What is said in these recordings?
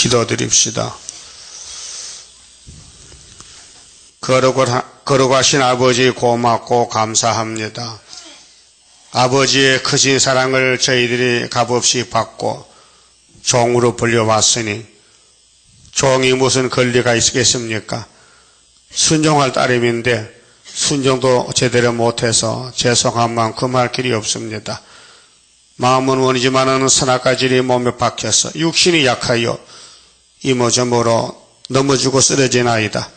기도드립시다. 거룩하신 아버지 고맙고 감사합니다. 아버지의 크신 사랑을 저희들이 값없이 받고 종으로 불려왔으니 종이 무슨 권리가 있겠습니까? 순종할 따름인데 순종도 제대로 못해서 죄송한 만큼 할 길이 없습니다. 마음은 원이지만은 선악과질이 몸에 박혀서 육신이 약하여 이모저모로 넘어지고 쓰러지나이다.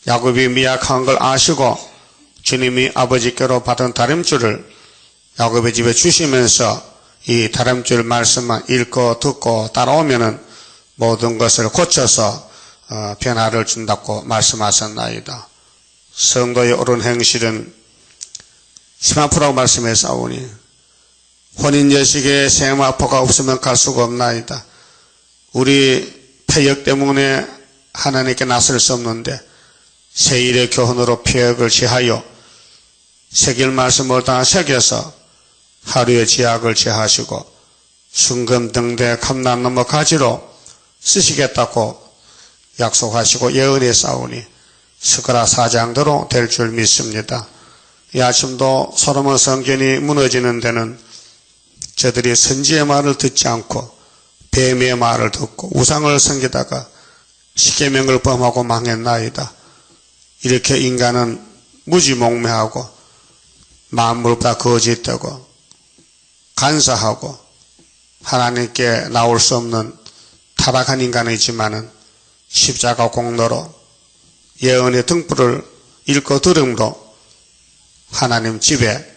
야곱이 미약한 걸 아시고 주님이 아버지께로 받은 다림줄을 야곱의 집에 주시면서 이 다림줄 말씀만 읽고 듣고 따라오면은 모든 것을 고쳐서 변화를 준다고 말씀하셨나이다. 성도의 옳은 행실은 세마포라고 말씀했사오니 혼인여식에 세마포가 없으면 갈 수가 없나이다. 우리 폐역 때문에 하나님께 나설 수 없는데 세일의 교훈으로 폐역을 제하여 새길 말씀을 다 새겨서 하루의 제약을 제하시고 순금등대 감난 넘어 가지로 쓰시겠다고 약속하시고 예언했사오니 스가랴 4장대로 될 줄 믿습니다. 이 아침도 솔로몬 성전이 무너지는 데는 저들이 선지의 말을 듣지 않고 뱀의 말을 듣고 우상을 섬기다가 십계명을 범하고 망했나이다. 이렇게 인간은 무지몽매하고 만물보다 거짓되고 간사하고 하나님께 나올 수 없는 타락한 인간이지만은 십자가 공로로 예언의 등불을 읽고 들음으로 하나님 집에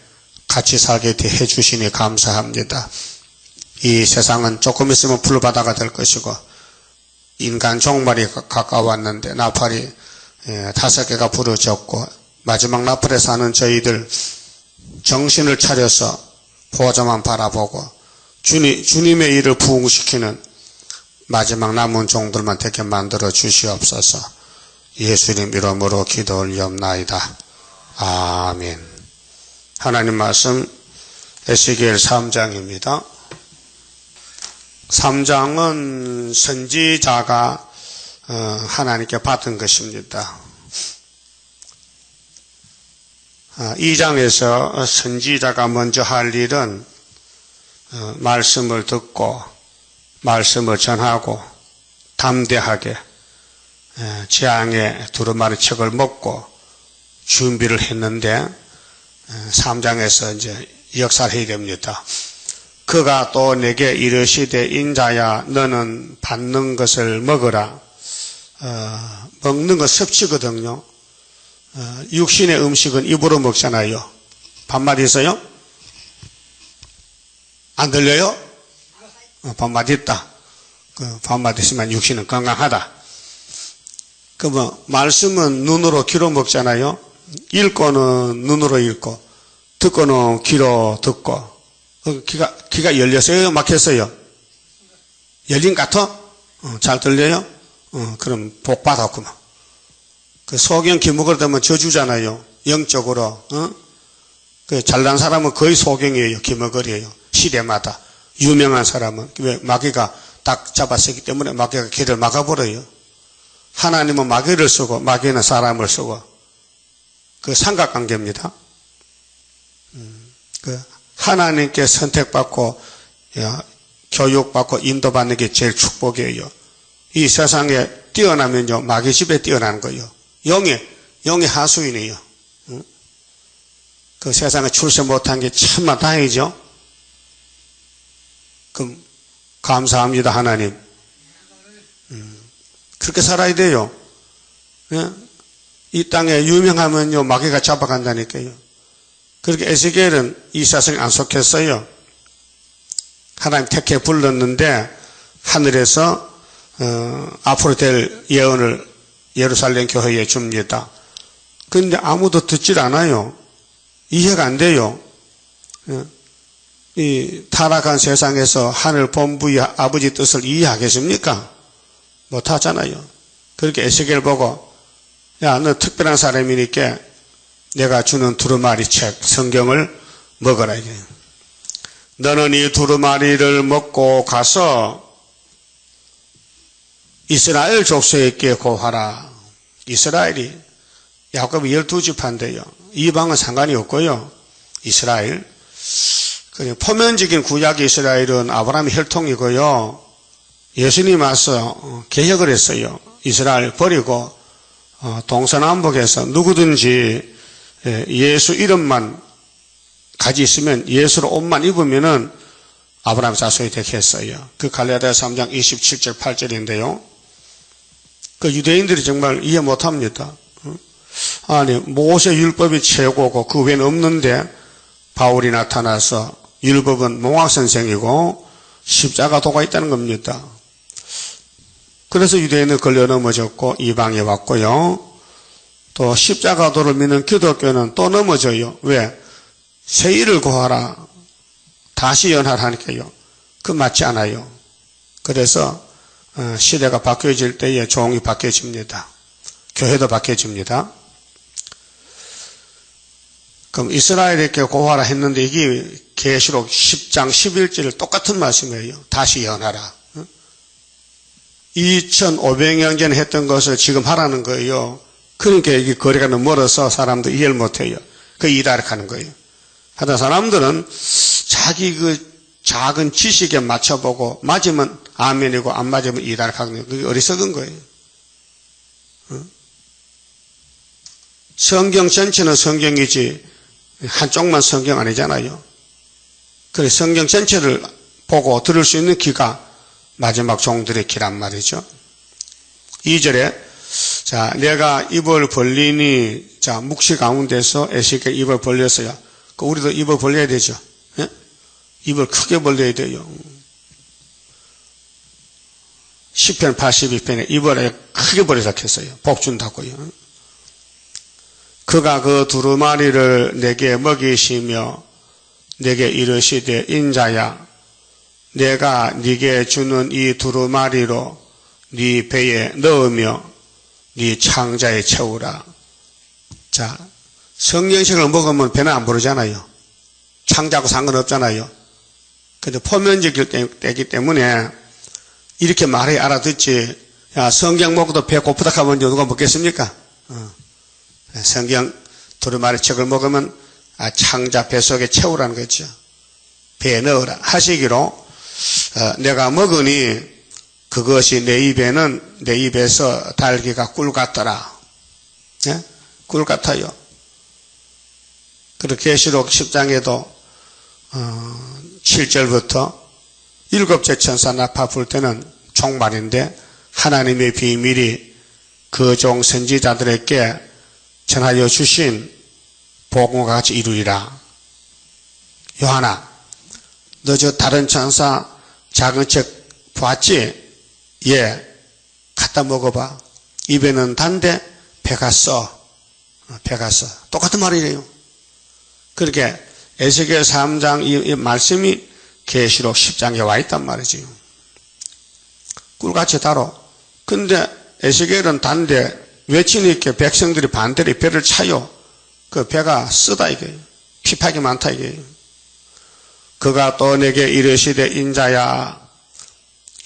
같이 살게 해주시니 감사합니다. 이 세상은 조금 있으면 불바다가 될 것이고 인간 종말이 가까웠는데 나팔이 5개가 부러졌고 마지막 나팔에 사는 저희들 정신을 차려서 보좌만 바라보고 주님의 일을 부응시키는 마지막 남은 종들만 되게 만들어 주시옵소서. 예수님 이름으로 기도 올리옵나이다. 아멘. 하나님 말씀 에스겔 3장입니다. 3장은 선지자가 하나님께 받은 것입니다. 2장에서 선지자가 먼저 할 일은 말씀을 듣고 말씀을 전하고 담대하게 재앙의 두루마리 책을 먹고 준비를 했는데 3장에서 이제 역사를 해야 됩니다. 그가 또 내게 이르시되 인자야 너는 받는 것을 먹으라. 먹는 것 섭취거든요. 육신의 음식은 입으로 먹잖아요. 반말 있어요? 안 들려요? 반말 있다. 반말 있으면 육신은 건강하다. 그러면 말씀은 눈으로 귀로 먹잖아요. 읽고는 눈으로 읽고 듣고는 귀로 듣고 귀가 열렸어요? 막혔어요? 열린 것 같아? 잘 들려요? 그럼 복 받았구만. 그 소경 기목을 되면 저주잖아요. 영적으로. 그 잘난 사람은 거의 소경이에요. 기목을이에요. 시대마다. 유명한 사람은. 왜? 마귀가 딱 잡았기 때문에 마귀가 길을 막아버려요. 하나님은 마귀를 쓰고 마귀는 사람을 쓰고 그 삼각관계입니다. 그 하나님께 선택받고 교육받고 인도받는 게 제일 축복이에요. 이 세상에 뛰어나면요 마귀 집에 뛰어나는 거예요. 영의 하수인이에요. 그 세상에 출세 못한 게 참만 다행이죠. 그럼 감사합니다 하나님. 그렇게 살아야 돼요. 이 땅에 유명하면요 마귀가 잡아간다니까요. 그렇게 에스겔은 이 세상에 안 속했어요. 하나님 택해 불렀는데 하늘에서 앞으로 될 예언을 예루살렘 교회에 줍니다. 그런데 아무도 듣질 않아요. 이해가 안 돼요. 이 타락한 세상에서 하늘 본부의 아버지 뜻을 이해하겠습니까? 못하잖아요. 그렇게 에스겔 보고 야, 너 특별한 사람이니까 내가 주는 두루마리 책 성경을 먹어라. 너는 이 두루마리를 먹고 가서 이스라엘 족속에게 고하라. 이스라엘이 야곱이 12지파인데요. 이방은 상관이 없고요. 이스라엘. 그냥 표면적인 구약 이스라엘은 아브라함의 혈통이고요. 예수님이 와서 개혁을 했어요. 이스라엘 버리고 동서남북에서 누구든지 예수 이름만 가지 있으면 예수로 옷만 입으면은 아브라함 자손이 되게 했어요. 그 갈라디아서 3장 27절 8절인데요. 그 유대인들이 정말 이해 못합니다. 아니 모세 율법이 최고고 그 외에는 없는데 바울이 나타나서 율법은 몽학선생이고 십자가도가 있다는 겁니다. 그래서 유대인은 걸려 넘어졌고 이방에 왔고요. 또 십자가도를 믿는 기독교는 또 넘어져요. 왜? 새 일을 구하라. 다시 연하라니까요. 그 맞지 않아요. 그래서 시대가 바뀌어질 때에 종이 바뀌어집니다. 교회도 바뀌어집니다. 그럼 이스라엘에게 고하라 했는데 이게 계시록 10장 11절 똑같은 말씀이에요. 다시 연하라. 2500년 전에 했던 것을 지금 하라는 거예요. 그러니까 이게 거리가 너무 멀어서 사람들 이해를 못해요. 그 이다락하는 거예요. 하다 사람들은 자기 그 작은 지식에 맞춰보고 맞으면 아멘이고 안 맞으면 이다락하는 거예요. 그게 어리석은 거예요. 성경 전체는 성경이지 한쪽만 성경 아니잖아요. 그래서 성경 전체를 보고 들을 수 있는 귀가 마지막 종들의 귀란 말이죠. 2절에 자 내가 입을 벌리니 자 묵시 가운데서 에스겔 입을 벌렸어요. 그 우리도 입을 벌려야 되죠. 예? 입을 크게 벌려야 돼요. 시편 82편에 입을 크게 벌려서 했어요. 복 준다고요. 그가 그 두루마리를 내게 먹이시며 내게 이르시되 인자야 내가 네게 주는 이 두루마리로 네 배에 넣으며 네 창자에 채우라. 자, 성경식을 먹으면 배는 안 부르잖아요. 창자하고 상관없잖아요. 근데 포면적이기 때문에 이렇게 말해 알아듣지. 야, 성경 먹어도 배 고프다 하면 누가 먹겠습니까? 성경 두루마리 책을 먹으면 창자 배 속에 채우라는 거죠. 배에 넣으라 하시기로 내가 먹으니 그것이 내 입에는 내 입에서 달기가 꿀 같더라. 예? 꿀 같아요. 그리고 계시록 10장에도 7절부터 7째 천사 나파 불 때는 종말인데 하나님의 비밀이 그 종 선지자들에게 전하여 주신 복음과 같이 이루리라. 요한아 너 저 다른 천사 작은 책 봤지? 예. 갖다 먹어봐. 입에는 단데 배가 써. 배가 써. 똑같은 말이래요. 그렇게 에스겔 3장 이 말씀이 계시록 10장에 와 있단 말이지요. 꿀같이 달어. 근데 에스겔은 단데 외치니까 백성들이 반대로 배를 차요. 그 배가 쓰다 이게. 피팍이 많다 이게. 그가 또 내게 이르시되 인자야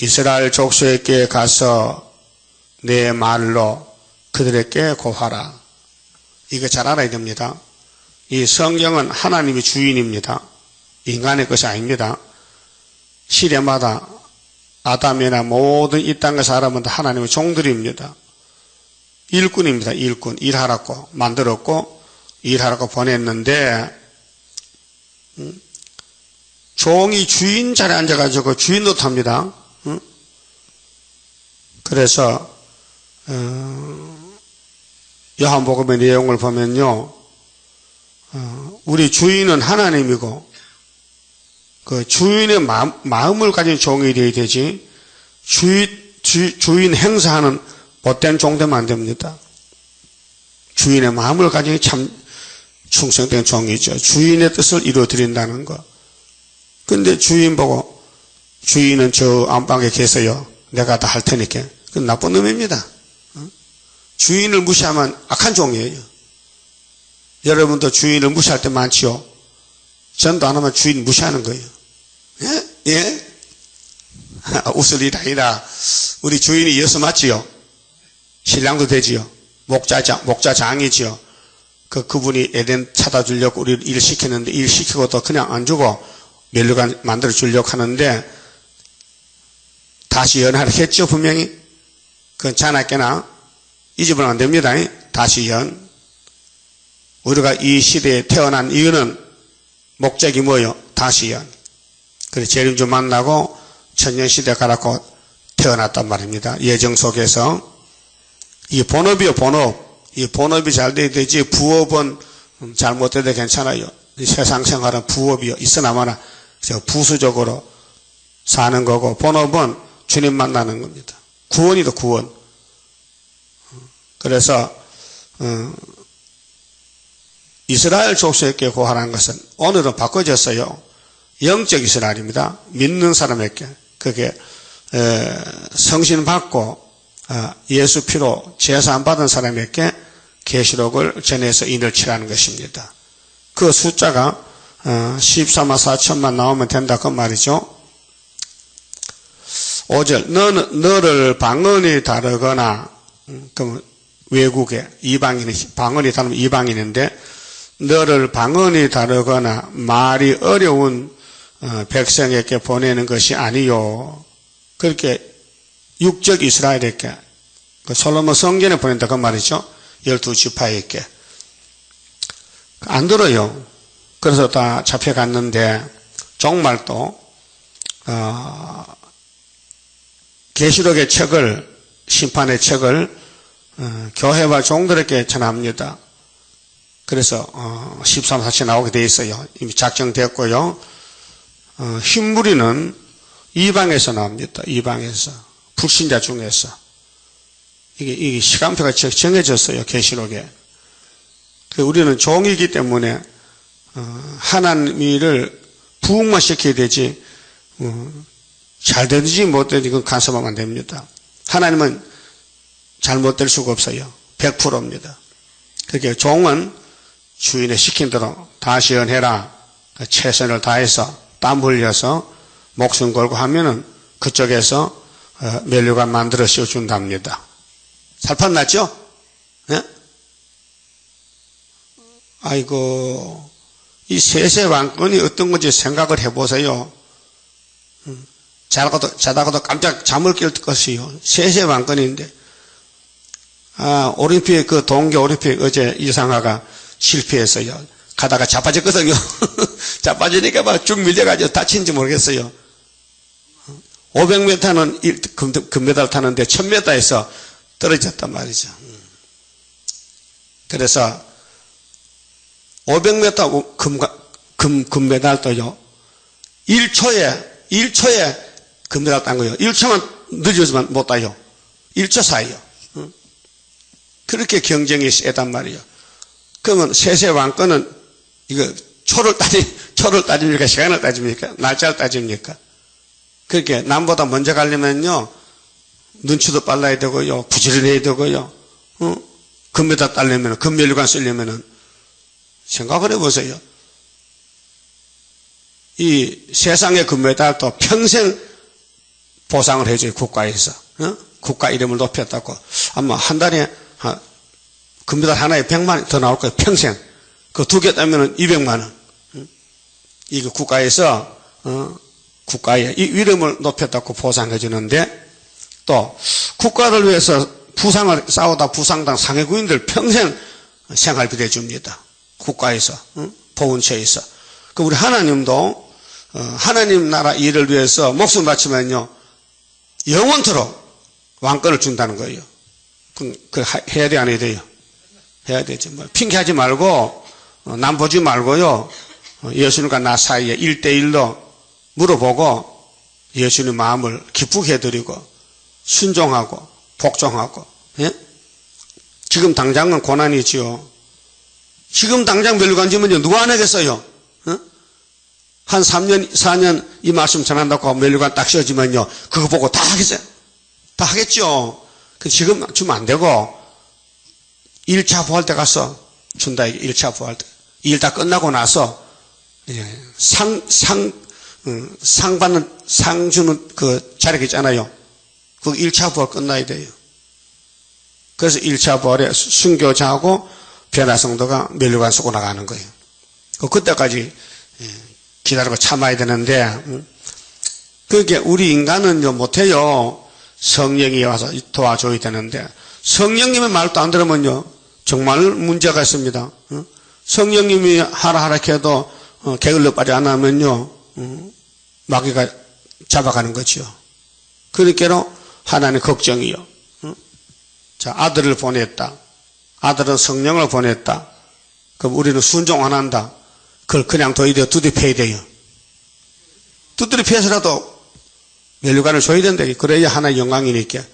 이스라엘 족속에게 가서 내 말로 그들에게 고하라. 이거 잘 알아야 됩니다. 이 성경은 하나님이 주인입니다. 인간의 것이 아닙니다. 시대마다 아담이나 모든 이 땅의 사람은 다 하나님의 종들입니다. 일꾼입니다. 일꾼. 일하라고 만들었고 일하라고 보냈는데 종이 주인 자리에 앉아가지고 주인 노릇합니다. 그래서 요한복음의 내용을 보면요, 우리 주인은 하나님이고 그 주인의 마음을 가진 종이 되어야 되지 주인 행사하는 못된 종 되면 안 됩니다. 주인의 마음을 가진 참 충성된 종이죠. 주인의 뜻을 이루어드린다는 거. 근데 주인 보고 주인은 저 안방에 계세요. 내가 다 할 테니까. 그건 나쁜 놈입니다. 주인을 무시하면 악한 종이에요. 여러분도 주인을 무시할 때 많지요. 전도 안 하면 주인 무시하는 거예요. 예? 예? 웃을 일 아니라 우리 주인이 예수 맞지요? 신랑도 되지요? 목자장이지요? 그분이 에덴 찾아 주려고 우리를 일 시켰는데 일 시키고 또 그냥 안 주고 멸류관 만들어 주려고 하는데 다시 연하를 했죠, 분명히. 그건 자나깨나 잊어버리면 안 됩니다. 다시 연. 우리가 이 시대에 태어난 이유는 목적이 뭐예요? 다시 연. 그래서 재림주 만나고 천년시대 가라고 태어났단 말입니다. 예정 속에서. 이 본업이요, 본업. 이 본업이 잘 돼야 되지, 부업은 잘못돼도 괜찮아요. 이 세상 생활은 부업이요. 있으나마나 부수적으로 사는 거고, 본업은 주님 만나는 겁니다. 구원이다, 구원. 그래서, 이스라엘 족속에게 구하라는 것은 오늘은 바꿔졌어요. 영적 이스라엘입니다. 믿는 사람에게. 그게, 성신 받고, 예수 피로 제사 받은 사람에게 계시록을 전해서 인을 치라는 것입니다. 그 숫자가 14만 4천만 나오면 된다 그 말이죠. 5절 너를 방언이 다르거나 그럼 외국에 이방인이 방언이 다르면 이방인인데 너를 방언이 다르거나 말이 어려운 백성에게 보내는 것이 아니요. 그렇게 육적 이스라엘에게 그 솔로몬 성전에 보낸다 그 말이죠. 12지파에게 안 들어요. 그래서 다 잡혀갔는데 정말 또 계시록의 책을 심판의 책을 교회와 종들에게 전합니다. 그래서 13사치 나오게 돼 있어요. 이미 작정됐고요. 흰무리는 이방에서 나옵니다. 이방에서 불신자 중에서 이게 시간표가 정해졌어요. 계시록에. 우리는 종이기 때문에 하나님을 부흥만 시켜야 되지 잘 되든지 못 되든지 그건 간섭하면 안 됩니다. 하나님은 잘못될 수가 없어요. 100%입니다. 그렇게 종은 주인의 시킨 대로 다시 연해라. 최선을 다해서 땀 흘려서 목숨 걸고 하면은 그쪽에서 멸류관 만들어 씌워준답니다. 살판 났죠? 네? 아이고, 이 세세 왕권이 어떤 건지 생각을 해보세요. 자다가도 깜짝 잠을 깰 것이요. 세세 왕권인데. 올림픽, 동계 올림픽 어제 이상화가 실패했어요. 가다가 자빠졌거든요. 자빠지니까 막 쭉 밀려가지고 다친지 모르겠어요. 500m는 금메달 타는데 1000m에서 떨어졌단 말이죠. 그래서 500m 금메달도요. 1초에 금메달 딴 거예요. 1초만 늦어지면 못 따요. 1초 사이요. 그렇게 경쟁이 세단 말이에요. 그러면 세세 왕권은 이거 초를 따집니까? 시간을 따집니까? 날짜를 따집니까? 그렇게 남보다 먼저 가려면요. 눈치도 빨라야 되고요. 부지런해야 되고요. 금메달 따려면, 금멸류관 쓰려면은 생각을 해보세요. 이 세상의 금메달도 평생 보상을 해줘요. 국가에서. 국가 이름을 높였다고. 아마 한 달에 금메달 하나에 100만 원 더 나올 거예요. 평생. 그 2개 따면은 200만 원. 이거 국가에서, 국가의 이 이름을 높였다고 보상해 주는데 또 국가를 위해서 부상을 싸우다 부상당 상해구인들 평생 생활비 대줍니다. 국가에서, 보훈처에서. 그 우리 하나님도 하나님 나라 일을 위해서 목숨 바치면요 영원토록 왕권을 준다는 거예요. 그 해야 돼 안 해야 돼요? 해야 되죠. 뭐 핑계하지 말고 남 보지 말고요. 예수님과 나 사이에 1대1로 물어보고 예수님 마음을 기쁘게 해드리고 순종하고 복종하고. 예? 지금 당장은 고난이지요. 지금 당장 멸류관 지면요 누가 안 하겠어요? 한 3년 4년 이 말씀 전한다고 멸류관 딱 씌워지면요 그거 보고 다 하겠어요? 다 하겠죠. 지금 주면 안 되고 1차 부활 때 가서 준다. 1차 부활 때 일 다 끝나고 나서 상 받는 상 주는 그 자리가 있잖아요. 그 1차 부활 끝나야 돼요. 그래서 1차 부활에 순교자하고 변화성도가 멸류관 쓰고 나가는 거예요. 그때까지 기다리고 참아야 되는데, 그게 우리 인간은요, 못해요. 성령이 와서 도와줘야 되는데, 성령님의 말도 안 들으면요, 정말 문제가 있습니다. 성령님이 하라 해도 게을러 빠지 안 하면요, 마귀가 잡아가는 거죠. 그러니까 하나님 걱정이요. 자, 아들을 보냈다. 아들은 성령을 보냈다. 그럼 우리는 순종 안 한다. 그걸 그냥 둬야 돼요? 두드려 패야 돼요? 두드려 패서라도 멸류관을 줘야 된다. 그래야 하나의 영광이니까.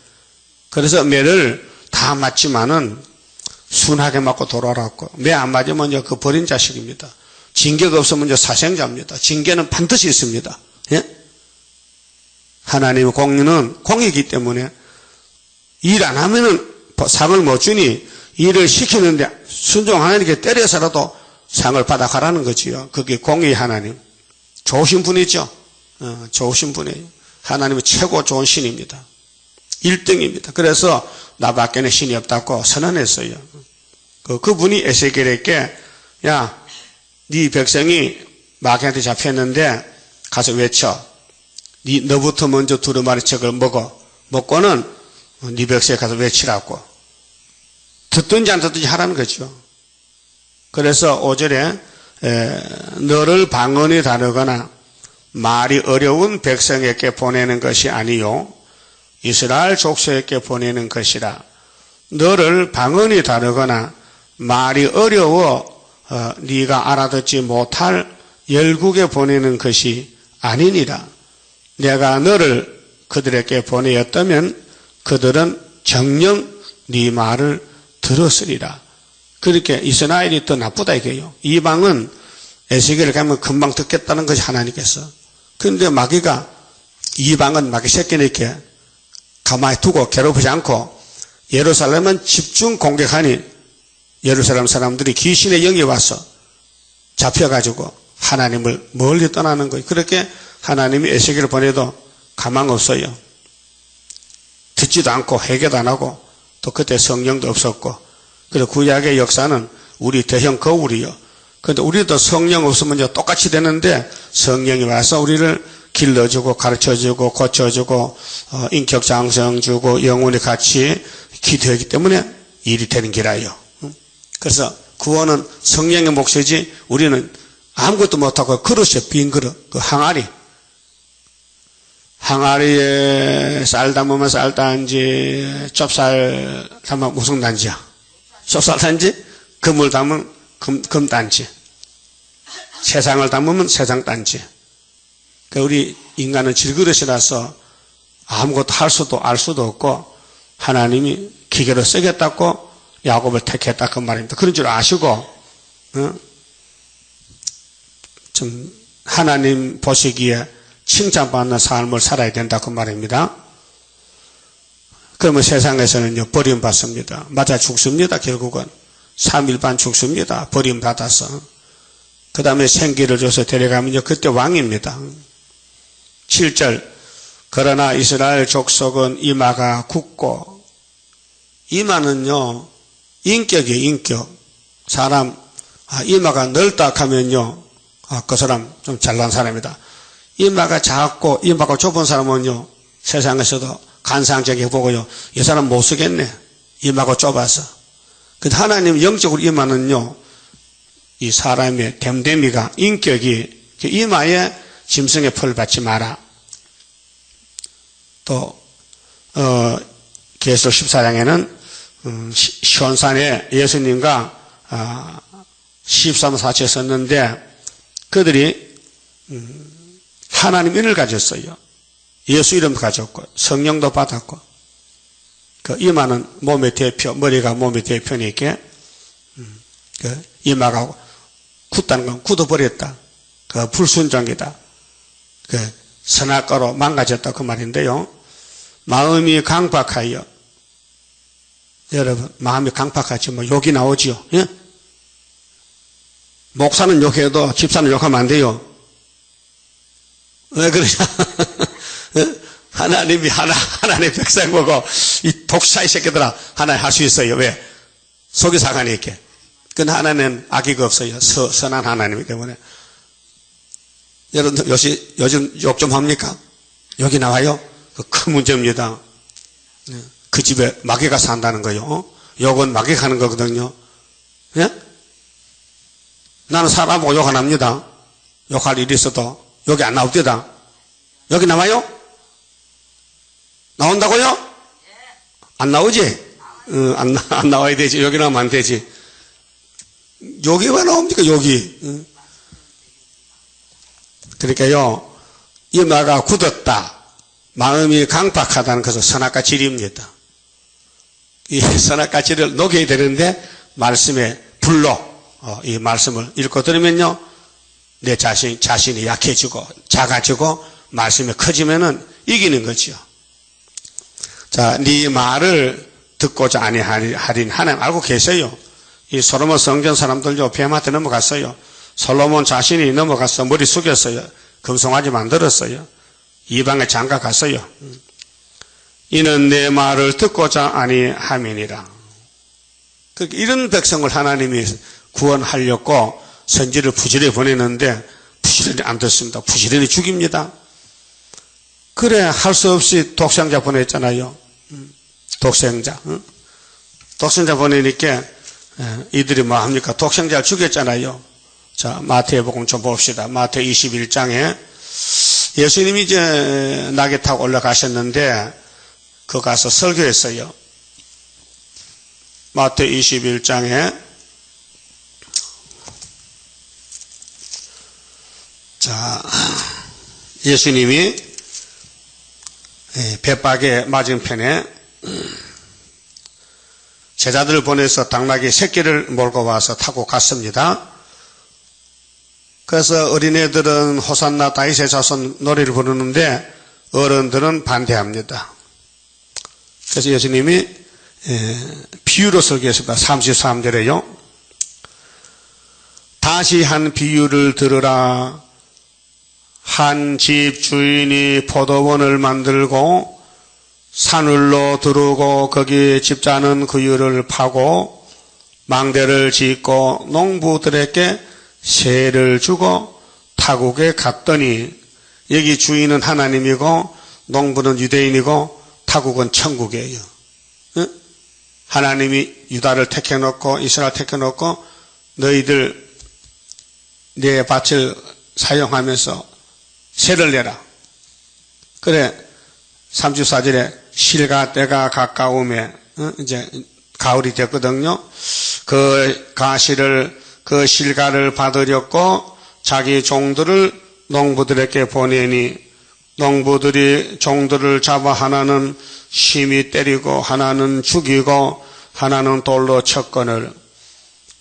그래서 매를 다 맞지만은 순하게 맞고 돌아왔고, 매 안 맞으면 그 버린 자식입니다. 징계가 없으면 사생자입니다. 징계는 반드시 있습니다. 예? 하나님의 공의는 공이기 때문에 일 안 하면은 상을 못 주니 일을 시키는데 순종하나님께 때려서라도 상을 받아가라는 거지요. 그게 공의 하나님. 좋으신 분이죠. 좋으신 분이에요. 하나님은 최고 좋은 신입니다. 1등입니다. 그래서 나밖에는 신이 없다고 선언했어요. 그분이 에스겔에게, 야, 네 백성이 마귀한테 잡혔는데 가서 외쳐. 너부터 먼저 두루마리 책을 먹고는 네 백성에 가서 외치라고. 듣든지 안 듣든지 하라는 거죠. 그래서 5절에 너를 방언이 다르거나 말이 어려운 백성에게 보내는 것이 아니요 이스라엘 족속에게 보내는 것이라. 너를 방언이 다르거나 말이 어려워 네가 알아듣지 못할 열국에 보내는 것이 아니니라. 내가 너를 그들에게 보내었다면 그들은 정녕 네 말을 들었으리라. 그렇게 이스라엘이 더 나쁘다 이게요. 이방은 에스겔을 가면 금방 듣겠다는 것이 하나님께서. 그런데 마귀가 이방은 마귀 새끼니까 가만히 두고 괴롭히지 않고 예루살렘은 집중 공격하니 예루살렘 사람들이 귀신의 영이 와서 잡혀가지고 하나님을 멀리 떠나는 거예요. 그렇게 하나님이 에스겔을 보내도 가망 없어요. 듣지도 않고 회개도 안 하고 또 그때 성령도 없었고. 그래서 구약의 역사는 우리 대형 거울이요. 그런데 우리도 성령 없으면 똑같이 되는데 성령이 와서 우리를 길러주고 가르쳐주고 고쳐주고 인격 장성 주고 영혼이 같이 기도하기 때문에 일이 되는 기라요. 그래서 구원은 성령의 몫이지 우리는 아무것도 못하고 그릇이요. 빈 그릇. 그 항아리에 쌀 담으면 쌀 단지, 좁쌀 담으면 무슨 단지야? 좁쌀 단지, 금을 담으면 금 단지, 세상을 담으면 세상 단지. 그러니까 우리 인간은 질그릇이라서 아무것도 할 수도 알 수도 없고 하나님이 기계로 쓰겠다고 야곱을 택했다 그 말입니다. 그런 줄 아시고 좀 하나님 보시기에 칭찬받는 삶을 살아야 된다 그 말입니다. 그러면 세상에서는요 버림받습니다. 맞아 죽습니다. 결국은 3일반 죽습니다. 버림받아서. 그 다음에 생기를 줘서 데려가면요 그때 왕입니다. 7절 그러나 이스라엘 족속은 이마가 굳고, 이마는요 인격이에요. 인격. 사람 이마가 넓다 하면요 그 사람 좀 잘난 사람이다. 이마가 작고 이마가 좁은 사람은요 세상에서도 간상적이게 보고요 이 사람 못 쓰겠네. 이마가 좁아서. 근데 하나님 영적으로 이마는요 이 사람의 됨됨이가 인격이 이마에 짐승의 펄 받지 마라. 또 계시록 14장에는 시온산에 예수님과 13사체 썼는데 그들이 하나님 이름을 가졌어요. 예수 이름도 가졌고 성령도 받았고 그 이마는 몸의 대표, 머리가 몸의 대표니까 그 이마가 굳다는 건 굳어버렸다. 그 불순종이다. 그 선악과로 망가졌다 그 말인데요. 마음이 강박하여, 여러분 마음이 강박하지 뭐 욕이 나오지요. 예? 목사는 욕해도 집사는 욕하면 안 돼요. 왜 그러냐? 하나님이 하나님 백성 보고 이 독사의 새끼들아 하나님 할 수 있어요. 왜? 속이 사관이 있게. 그건 하나님은 악의가 없어요. 선한 하나님이기 때문에. 여러분 요즘 욕 좀 합니까? 욕이 나와요? 큰 문제입니다. 그 집에 마귀가 산다는 거요. 욕은 마귀가 하는 거거든요. 예? 나는 사람 보고 욕 안 합니다. 욕할 일이 있어도 욕이 안 나옵니다. 여기 나와요? 나온다고요? 안 나오지? 안 나와야 되지. 여기 나오면 안 되지. 욕이 왜 나옵니까? 욕이. 그러니까요, 이마가 굳었다. 마음이 강박하다는 것은 선악과 질입니다. 이 선악과 질을 녹여야 되는데 말씀의 불로 이 말씀을 읽고 들으면요, 내 자신이 약해지고 작아지고 말씀이 커지면은 이기는 거죠. 자, 네 말을 듣고자 아니하린 하나님 알고 계세요. 이 솔로몬 성전 사람들요 뱀한테 넘어갔어요. 솔로몬 자신이 넘어가서 머리 숙였어요. 금송아지 만들었어요. 이방에 장가 갔어요. 이는 내 말을 듣고자 아니함이니라. 이런 백성을 하나님이 구원하려고 선지를 부지런히 보내는데 부지런히 안 듣습니다. 부지런히 죽입니다. 그래 할 수 없이 독생자 보냈잖아요. 독생자. 독생자 보내니까 이들이 뭐 합니까? 독생자를 죽였잖아요. 자, 마태복음 좀 봅시다. 마태 21장에 예수님이 이제 낙에 타고 올라가셨는데 그 가서 설교했어요. 마태 21장에 자, 예수님이 벳박의 맞은편에 제자들을 보내서 당나귀 새끼를 몰고 와서 타고 갔습니다. 그래서 어린애들은 호산나 다윗의 자손 노래를 부르는데 어른들은 반대합니다. 그래서 예수님이 비유로 설교했습니다. 33절에요. 다시 한 비유를 들으라. 한 집 주인이 포도원을 만들고 산울로 두르고 거기 집자는 그유를 파고 망대를 짓고 농부들에게 세를 주고 타국에 갔더니 여기 주인은 하나님이고 농부는 유대인이고 타국은 천국이에요. 하나님이 유다를 택해놓고 이스라엘 택해놓고 너희들 내 밭을 사용하면서 세를 내라. 그래 34절에 실가 때가 가까우면 이제 가을이 됐거든요. 그 가시를 그 실가를 받으려고 자기 종들을 농부들에게 보내니 농부들이 종들을 잡아 하나는 심히 때리고 하나는 죽이고 하나는 돌로 쳤거늘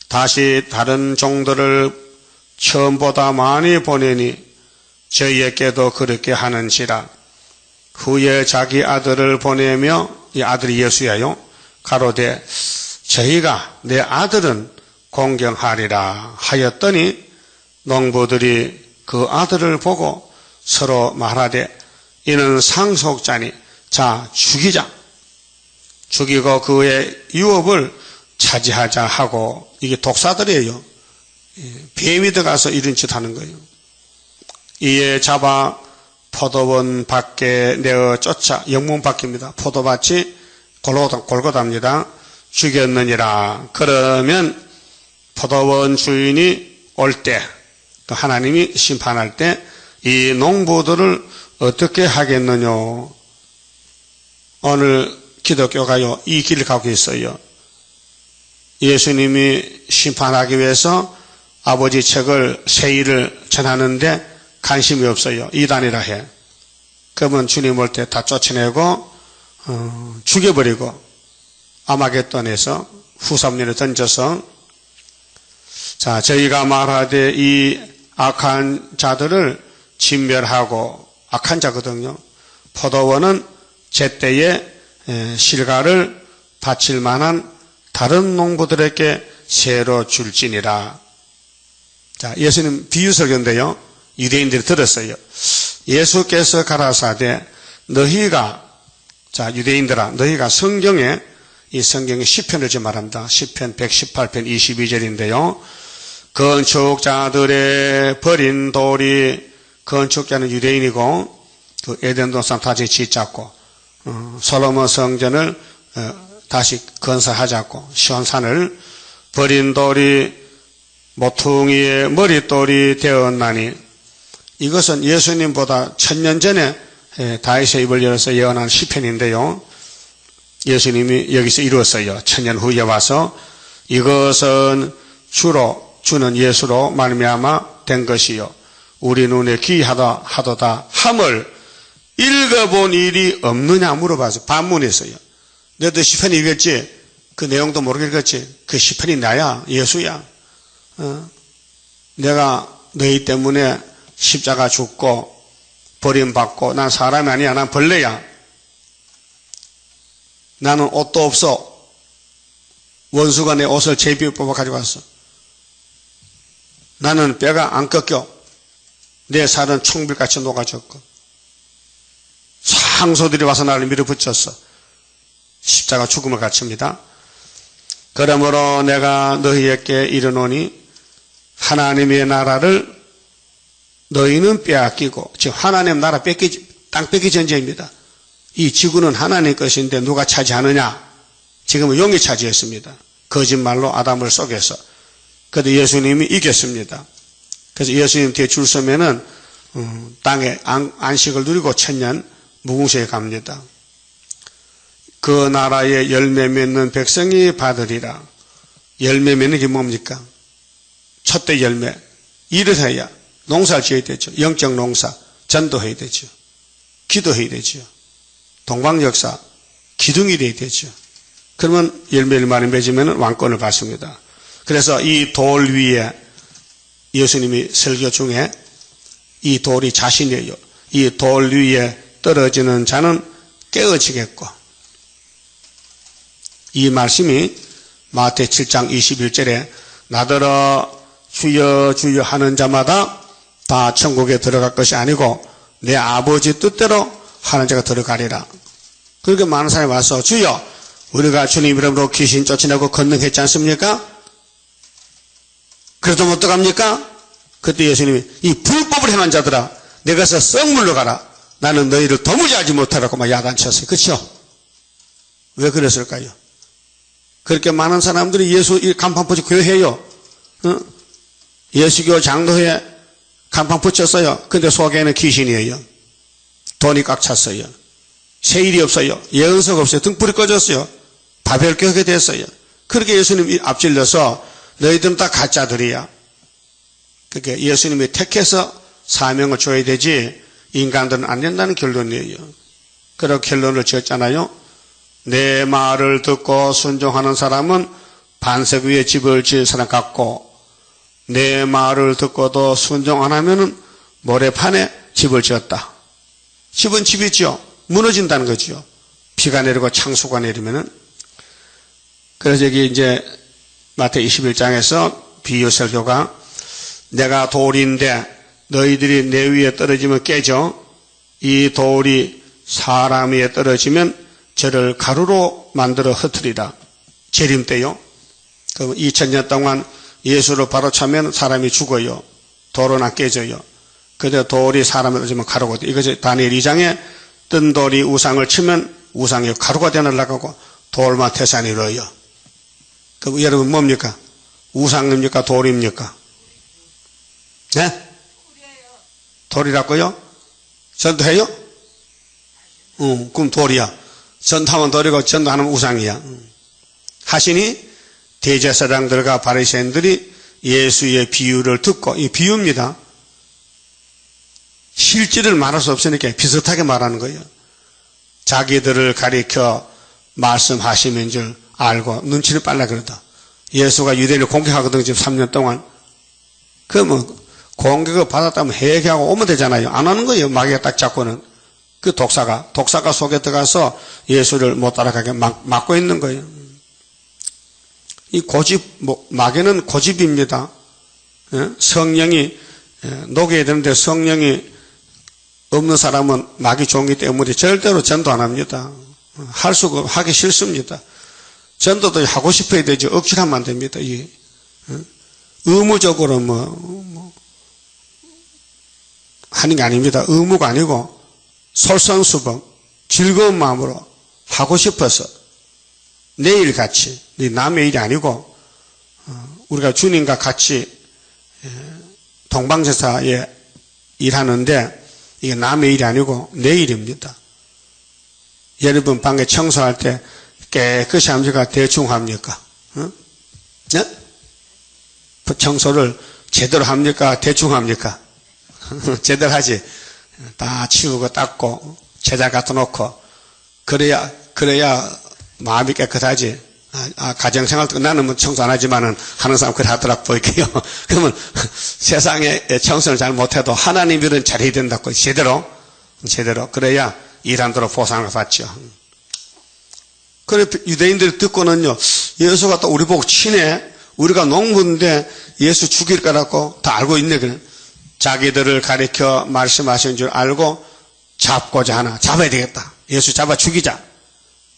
다시 다른 종들을 처음보다 많이 보내니 저희에게도 그렇게 하는지라. 후에 자기 아들을 보내며 이 아들이 예수야요. 가로되 저희가 내 아들은 공경하리라 하였더니 농부들이 그 아들을 보고 서로 말하되 이는 상속자니 자 죽이자. 죽이고 그의 유업을 차지하자 하고 이게 독사들이에요. 뱀이 들어가서 이런 짓 하는 거예요. 이에 잡아 포도원 밖에 내어 쫓아 영문 밖입니다. 포도밭이 골고답니다. 죽였느니라. 그러면 포도원 주인이 올 때 하나님이 심판할 때 이 농부들을 어떻게 하겠느냐. 오늘 기독교가요 이 길을 가고 있어요. 예수님이 심판하기 위해서 아버지 책을 세일을 전하는데 관심이 없어요. 이단이라 해. 그러면 주님 올 때 다 쫓아내고 죽여버리고 아마겟돈에서 후삼년에 던져서 자 저희가 말하되 이 악한 자들을 진멸하고 악한 자거든요. 포도원은 제때에 실가를 바칠 만한 다른 농부들에게 새로 줄지니라. 자 예수님 비유 설교인데요. 유대인들이 들었어요. 예수께서 가라사대 자, 유대인들아, 너희가 성경에, 이 성경에 시편을 지금 말합니다. 시편 118편 22절인데요. 건축자들의 버린 돌이, 건축자는 유대인이고, 그 에덴 동산 다시 짓잡고, 솔로몬 성전을 다시 건설하자고, 시온산을 버린 돌이 모퉁이의 머릿돌이 되었나니, 이것은 예수님보다 1000년 전에 다윗의 입을 열어서 예언한 시편인데요. 예수님이 여기서 이루었어요. 1000년 후에 와서 이것은 주는 예수로 말미암아 된 것이요 우리 눈에 귀하다 하도다 함을 읽어본 일이 없느냐 물어봐서 반문했어요. 너도 시편 읽었지? 그 내용도 모르게 읽었지? 그 시편이 나야, 예수야. 내가 너희 때문에 십자가 죽고 버림받고, 난 사람이 아니야. 난 벌레야. 나는 옷도 없어. 원수가 내 옷을 제비에 뽑아 가져갔어. 나는 뼈가 안 꺾여. 내 살은 총빌같이 녹아졌고, 상소들이 와서 나를 밀어붙였어. 십자가 죽음을 갖춥니다. 그러므로 내가 너희에게 이르노니 하나님의 나라를 너희는 빼앗기고, 지금 하나님 나라 땅 뺏기 전쟁입니다. 이 지구는 하나님 것인데 누가 차지하느냐? 지금은 용이 차지했습니다. 거짓말로 아담을 속여서. 그래도 예수님이 이겼습니다. 그래서 예수님 뒤에 줄 서면은 땅에 안식을 누리고 1000년 무궁수에 갑니다. 그 나라에 열매 맺는 백성이 받으리라. 열매 맺는 게 뭡니까? 첫대 열매. 일을 해야 농사를 지어야 되죠. 영적 농사, 전도해야 되죠. 기도해야 되죠. 동방역사, 기둥이 돼야 되죠. 그러면 열매를 많이 맺으면 왕권을 받습니다. 그래서 이 돌 위에 예수님이 설교 중에 이 돌이 자신이에요. 이 돌 위에 떨어지는 자는 깨어지겠고, 이 말씀이 마태 7장 21절에 나더러 주여 주여 하는 자마다 다 천국에 들어갈 것이 아니고 내 아버지 뜻대로 하는 자가 들어가리라. 그렇게 많은 사람이 와서 주여 우리가 주님 이름으로 귀신 쫓아내고 건능했지 않습니까? 그래도 어떡합니까? 그때 예수님이 이 불법을 행한 자들아 내가서 썩 물러가라. 나는 너희를 도무지 알지 못하라고 막 야단쳤어요. 그렇죠? 왜 그랬을까요? 그렇게 많은 사람들이 예수 간판 붙여 교회해요. 예수교 장로회 간판 붙였어요. 근데 속에는 귀신이에요. 돈이 꽉 찼어요. 세일이 없어요. 예언석 없어요. 등불이 꺼졌어요. 바벨교회가 됐어요. 그렇게 예수님이 앞질러서 너희들은 다 가짜들이야. 그렇게 예수님이 택해서 사명을 줘야 되지 인간들은 안 된다는 결론이에요. 그렇게 결론을 지었잖아요. 내 말을 듣고 순종하는 사람은 반석 위에 집을 지을 사람 같고 내 말을 듣고도 순종 안 하면은 모래판에 집을 지었다. 집은 집이죠. 무너진다는 거죠. 비가 내리고 창수가 내리면은. 그래서 여기 이제 마태 21장에서 비유 설교가 내가 돌인데 너희들이 내 위에 떨어지면 깨져. 이 돌이 사람 위에 떨어지면 저를 가루로 만들어 흩으리라. 재림 때요. 그럼 2000년 동안 예수를 바로 차면 사람이 죽어요. 돌은 안 깨져요. 그런데 돌이 사람을 떨어지면 가루가 돼. 이것이 다니엘 2장에 뜬 돌이 우상을 치면 우상이 가루가 되어 날아가고 돌만 태산이 러요. 그럼 여러분 뭡니까? 우상입니까? 돌입니까? 네? 돌이라고요? 전도해요? 그럼 돌이야. 전도하면 돌이고 전도하면 우상이야. 하시니 대제사장들과 바리새인들이 예수의 비유를 듣고, 이 비유입니다. 실질을 말할 수 없으니까 비슷하게 말하는 거예요. 자기들을 가리켜 말씀하시는 줄 알고 눈치를 빨라 그러다. 예수가 유대인을 공격하거든요. 지금 3년 동안. 그러면 공격을 받았다면 회개하고 오면 되잖아요. 안 하는 거예요. 마귀가 딱 잡고는. 그 독사가 속에 들어가서 예수를 못 따라가게 막고 있는 거예요. 이 마귀는 고집입니다. 성령이 녹여야 되는데 성령이 없는 사람은 마귀 종기 때문에 절대로 전도 안 합니다. 하기 싫습니다. 전도도 하고 싶어야 되죠. 억지로 하면 안 됩니다. 의무적으로 하는 게 아닙니다. 의무가 아니고 솔선수범, 즐거운 마음으로 하고 싶어서 내일 같이, 남의 일이 아니고 우리가 주님과 같이 동방제사에 일하는데 이게 남의 일이 아니고 내 일입니다. 여러분 방에 청소할 때 깨끗이 합니까? 대충 합니까? 네? 청소를 제대로 합니까? 대충 합니까? 제대로 하지. 다 치우고 닦고 제자 갖다 놓고 그래야 마음이 깨끗하지. 가정생활도 나는 청소 안 하지만은 하는 사람 그래 하더라고 보이게요. 그러면 세상에 청소를 잘 못해도 하나님 일은 잘해야 된다고 제대로 그래야 일한 대로 보상을 받죠. 그래 유대인들이 듣고는요, 예수가 또 우리 보고 치네. 우리가 농부인데 예수 죽일 거라고 다 알고 있네. 그래. 자기들을 가리켜 말씀하신 줄 알고 잡고자 하나. 잡아야 되겠다. 예수 잡아 죽이자.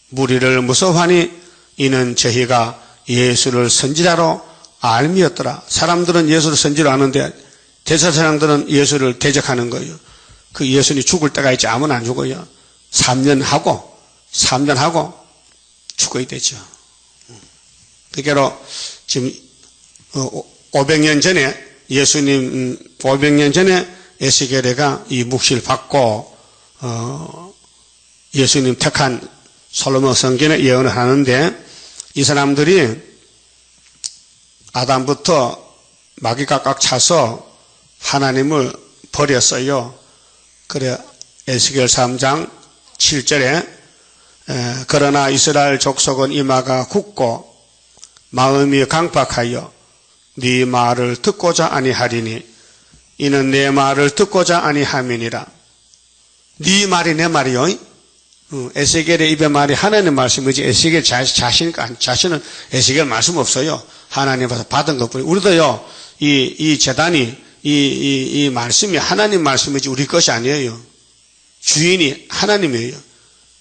무리를 무서워하니 이는 저희가 예수를 선지자로 알미었더라. 사람들은 예수를 선지로 아는데 대제사장들은 예수를 대적하는 거예요. 그 예수님이 죽을 때가 있지 아무나 안 죽어요. 3년 하고 죽어야 되죠. 그러니까 지금 500년 전에 예수님 500년 전에 에스겔에가 이 묵시를 받고 예수님 택한 솔로몬 성전에 예언을 하는데 이 사람들이 아담부터 마귀가 꽉 차서 하나님을 버렸어요. 그래 에스겔 3장 7절에 그러나 이스라엘 족속은 이마가 굳고 마음이 강팍하여 네 말을 듣고자 아니하리니 이는 내 말을 듣고자 아니함이니라. 네 말이 내 말이요. 에스겔의 입의 말이 하나님 말씀이지 에스겔 자신은 에스겔 말씀 없어요. 하나님께서 받은 것뿐이. 우리도요 이 재단이 이 말씀이 하나님 말씀이지 우리 것이 아니에요. 주인이 하나님이에요.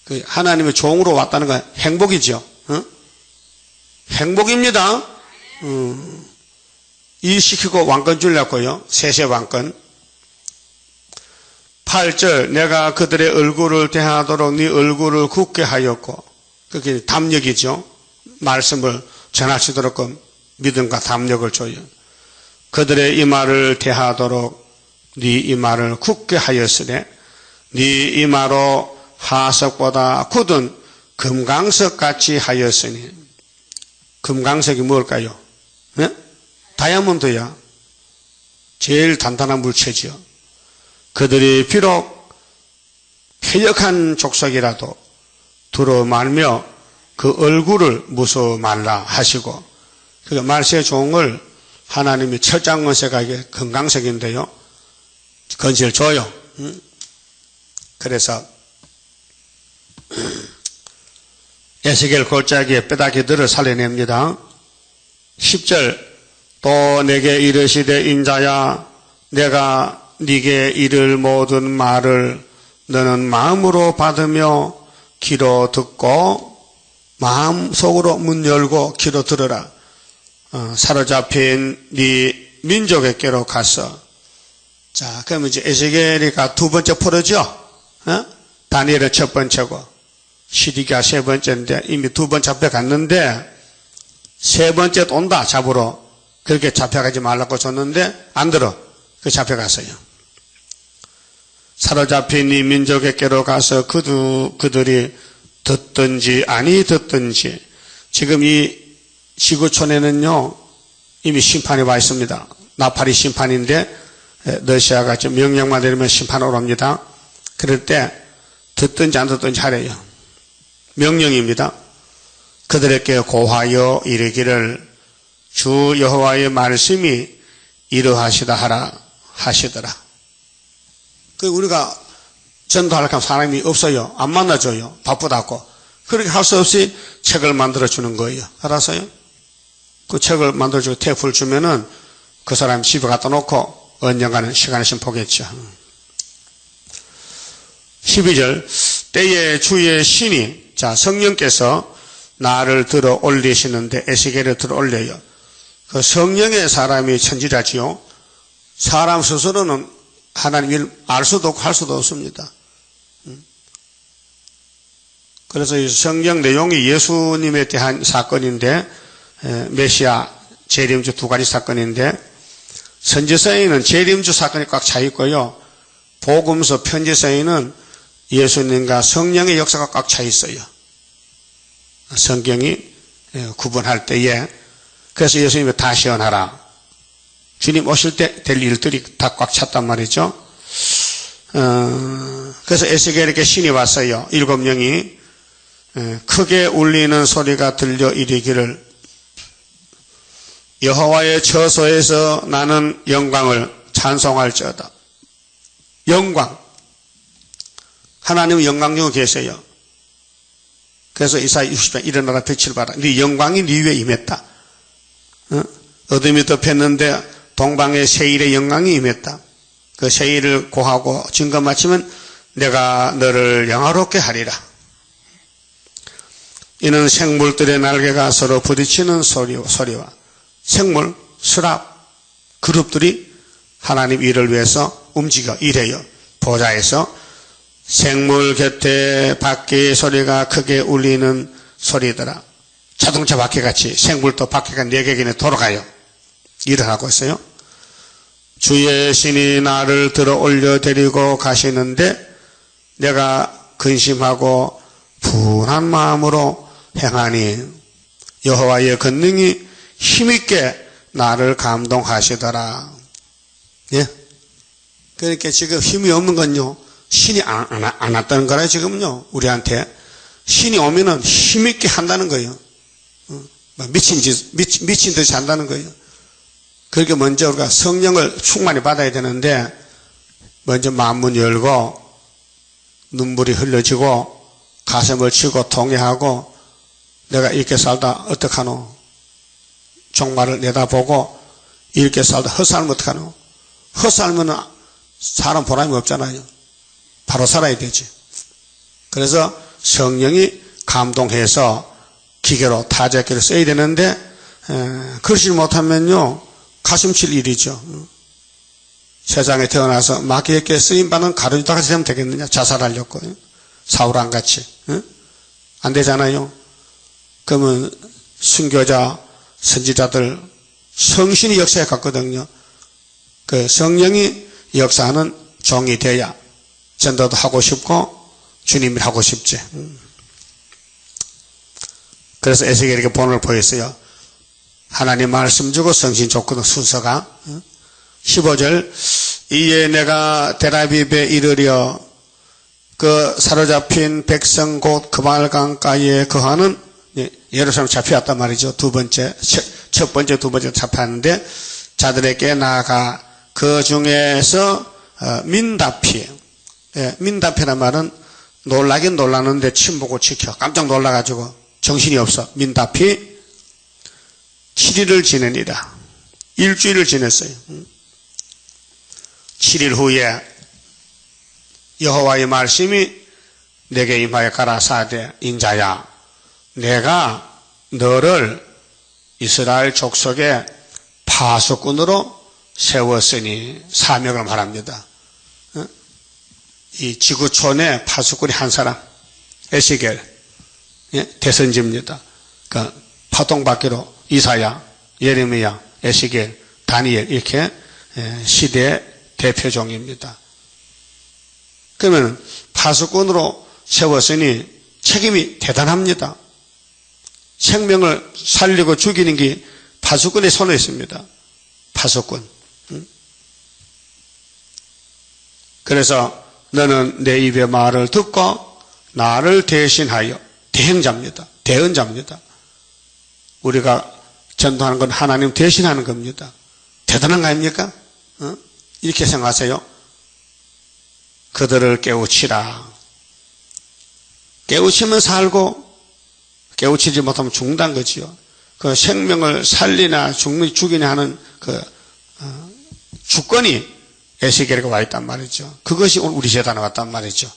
그 하나님의 종으로 왔다는 건 행복이죠. 행복입니다. 일시키고 왕권 주려고요. 세세 왕권. 8절 내가 그들의 얼굴을 대하도록 네 얼굴을 굳게 하였고 그게 담력이죠. 말씀을 전할 수 있도록 믿음과 담력을 줘요. 그들의 이마를 대하도록 네 이마를 굳게 하였으되 네 이마로 하석보다 굳은 금강석같이 하였으니 금강석이 뭘까요? 네? 다이아몬드야. 제일 단단한 물체죠. 그들이 비록 패역한 족속이라도 두루 말며 그 얼굴을 무서워 말라 하시고 그 말세의 종을 하나님이 철장원세가 이게 금강석인데요. 건질 줘요. 그래서 에스겔 골짜기에 뼈다귀들을 살려냅니다. 10절 또 내게 이르시되 인자야 내가 네게 이를 모든 말을 너는 마음으로 받으며 귀로 듣고 마음속으로 문 열고 귀로 들으라. 사로잡힌 네 민족에게로 가서 자 그러면 이제 에스겔이가 두 번째 포로죠. 다니엘은 첫 번째고 시디기야 세 번째인데 이미 두 번 잡혀갔는데 세 번째 또 온다 잡으러. 그렇게 잡혀가지 말라고 줬는데 안 들어. 그 잡혀갔어요. 사로잡힌 이 민족에게로 가서 그들이 듣든지 아니 듣든지 지금 이 지구촌에는요 이미 심판이 와 있습니다. 나팔이 심판인데 러시아가 좀 명령만 내리면 심판으로 옵니다. 그럴 때 듣든지 안 듣든지 하래요. 명령입니다. 그들에게 고하여 이르기를 주 여호와의 말씀이 이러하시다 하라 하시더라. 그 우리가 전도하려면 사람이 없어요. 안 만나줘요. 바쁘다고. 그렇게 할 수 없이 책을 만들어주는 거예요. 알았어요? 그 책을 만들어주고 테이프를 주면은 그 사람 집에 갖다 놓고 언젠가는 시간을 좀 보겠죠. 12절 때에 주의 신이 자 성령께서 나를 들어 올리시는데 에스겔을 들어 올려요. 그 성령의 사람이 천지자지요. 사람 스스로는 하나님을 알 수도 없고 할 수도 없습니다. 그래서 이 성경 내용이 예수님에 대한 사건인데 메시아 재림주 두 가지 사건인데 선지서에는 재림주 사건이 꽉 차 있고요. 복음서 편지서에는 예수님과 성령의 역사가 꽉 차 있어요. 성경이 구분할 때에 그래서 예수님이 다 시연하라. 주님 오실 때 될 일들이 다 꽉 찼단 말이죠. 그래서 에스겔에게 신이 왔어요. 7명이 크게 울리는 소리가 들려 이르기를 여호와의 처소에서 나는 영광을 찬송할지어다. 영광. 하나님은 영광 중에 계세요. 그래서 이사야 60장 일어나라 빛을 봐라. 네 영광이 네 위에 임했다. 어둠이 덮였는데 동방의 세일의 영광이 임했다. 그 세일을 고하고 증거 마치면 내가 너를 영화롭게 하리라. 이는 생물들의 날개가 서로 부딪히는 소리와 생물, 스랍, 그룹들이 하나님 일을 위해서 움직여 일해요. 보좌에서 생물 곁에 바퀴의 소리가 크게 울리는 소리더라. 자동차 바퀴같이 생물도 바퀴가 4개기는 돌아가요. 일을 하고 있어요. 주의 신이 나를 들어 올려 데리고 가시는데 내가 근심하고 분한 마음으로 행하니 여호와의 권능이 힘있게 나를 감동하시더라. 예? 그러니까 지금 힘이 없는 건요, 신이 안 왔다는 거라 지금요, 우리한테. 신이 오면은 힘있게 한다는 거예요. 미친 듯이 한다는 거예요. 그렇게 먼저 우리가 성령을 충만히 받아야 되는데, 먼저 마음문 열고, 눈물이 흘러지고, 가슴을 치고 통회하고, 내가 이렇게 살다 어떡하노? 종말을 내다보고, 이렇게 살다 헛살면 어떡하노? 헛살면은 사람 보람이 없잖아요. 바로 살아야 되지. 그래서 성령이 감동해서 기계로 타작기를 써야 되는데, 그러지 못하면요, 가슴 칠 일이죠. 세상에 태어나서 마귀에게 쓰임받는 가룟유다같이 되면 되겠느냐? 자살하려고. 사울왕같이. 안 되잖아요. 그러면 순교자, 선지자들 성신이 역사에 갔거든요. 그 성령이 역사하는 종이 돼야 전도도 하고 싶고 주님이 하고 싶지. 그래서 에스겔에게 본을 보였어요. 하나님 말씀 주고 성신 줬거든, 순서가. 15절 이에 내가 데라비브에 이르려 그 사로잡힌 백성 곧 그말강가에 거하는, 예루살렘 잡혀왔단 말이죠. 첫 번째, 두 번째 잡혔는데 자들에게 나아가 그 중에서 민다피, 민다피란 말은 놀라긴 놀랐는데 침 보고 지켜 깜짝 놀라가지고 정신이 없어. 민다피 7일을 지내니라. 일주일을 지냈어요. 7일 후에 여호와의 말씀이 내게 임하여 가라사대 인자야 내가 너를 이스라엘 족속의 파수꾼으로 세웠으니 사명을 말합니다. 이 지구촌에 파수꾼이 한 사람 에스겔 대선지입니다. 그러니까 파동받기로 이사야, 예레미야, 에스겔, 다니엘 이렇게 시대의 대표종입니다. 그러면 파수꾼으로 세웠으니 책임이 대단합니다. 생명을 살리고 죽이는 게 파수꾼의 손에 있습니다. 파수꾼. 그래서 너는 내 입의 말을 듣고 나를 대신하여 대행자입니다. 대언자입니다. 우리가 전도하는 건 하나님 대신하는 겁니다. 대단한 거 아닙니까? 이렇게 생각하세요. 그들을 깨우치라. 깨우치면 살고 깨우치지 못하면 죽는다는 거지요. 그 생명을 살리나 죽이냐 하는 그 주권이 에스겔에게 와 있단 말이죠. 그것이 우리 재단에 왔단 말이죠.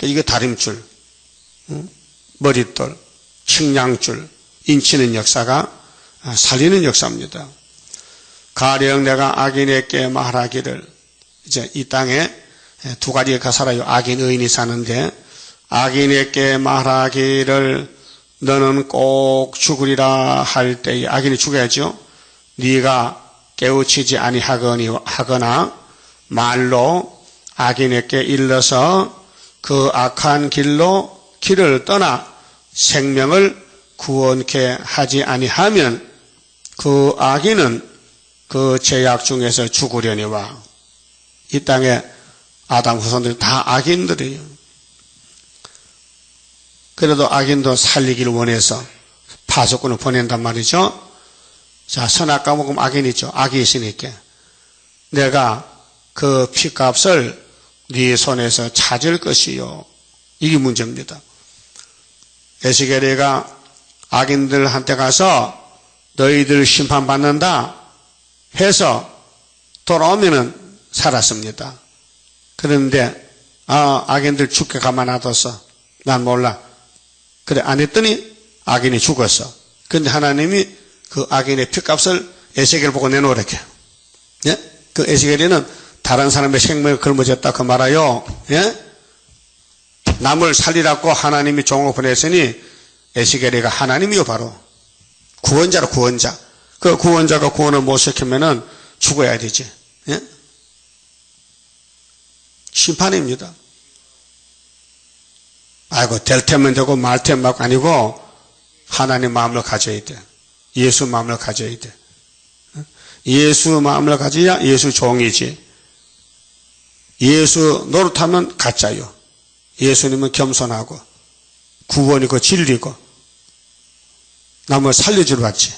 이거 다림줄, 머릿돌, 측량줄, 인치는 역사가 살리는 역사입니다. 가령 내가 악인에게 말하기를, 이제 이 땅에 두 가지가 살아요. 악인, 의인이 사는데, 악인에게 말하기를 너는 꼭 죽으리라 할 때에, 악인이 죽어야죠. 네가 깨우치지 아니하거나 말로 악인에게 일러서 그 악한 길을 떠나 생명을 구원케 하지 아니하면 그 악인은 그 죄악 중에서 죽으려니와. 이 땅에 아담 후손들이 다 악인들이에요. 그래도 악인도 살리기를 원해서 파수꾼을 보낸단 말이죠. 자, 선악과 먹으면 악인이죠. 악이 있으니까. 내가 그 피값을 네 손에서 찾을 것이요. 이게 문제입니다. 에스겔이가 악인들한테 가서 너희들 심판받는다 해서 돌아오면은 살았습니다. 그런데 악인들 죽게 가만 놔뒀어. 난 몰라. 그래 안 했더니 악인이 죽었어. 그런데 하나님이 그 악인의 피값을 에스겔 보고 내놓으랬게. 예? 그 에스겔이는 다른 사람의 생명을 걸머졌다 그 말아요. 예? 남을 살리라고 하나님이 종을 보냈으니 에스겔이가 하나님이요 바로 구원자로 구원자. 그 구원자가 구원을 못 시키면은 죽어야 되지. 예? 심판입니다. 아이고 될 테면 되고 말 테면 말고 아니고 하나님 마음을 가져야 돼. 예수 마음을 가져야 돼. 예수 마음을 가져야 예수 종이지. 예수 노릇하면 가짜요. 예수님은 겸손하고 구원이고 진리고 남을 살려주러 왔지.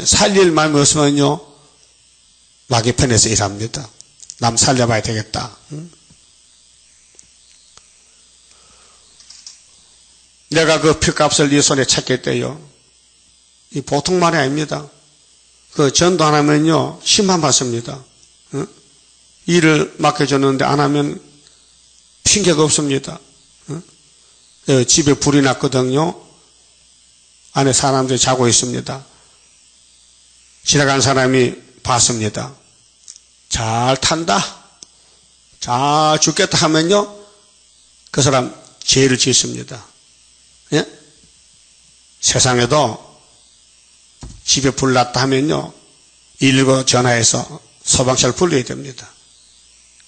살릴 마음이 없으면요 마귀 편에서 일합니다. 남 살려봐야 되겠다. 내가 그 피값을 네 손에 찾겠대요. 이 보통 말이 아닙니다. 그 전도 안 하면요 심판받습니다. 일을 맡겨줬는데 안 하면 핑계가 없습니다. 집에 불이 났거든요. 안에 사람들이 자고 있습니다. 지나간 사람이 봤습니다. 잘 탄다. 잘 죽겠다 하면요. 그 사람 죄를 짓습니다. 예? 세상에도 집에 불 났다 하면요. 119 전화해서 소방차를 불러야 됩니다.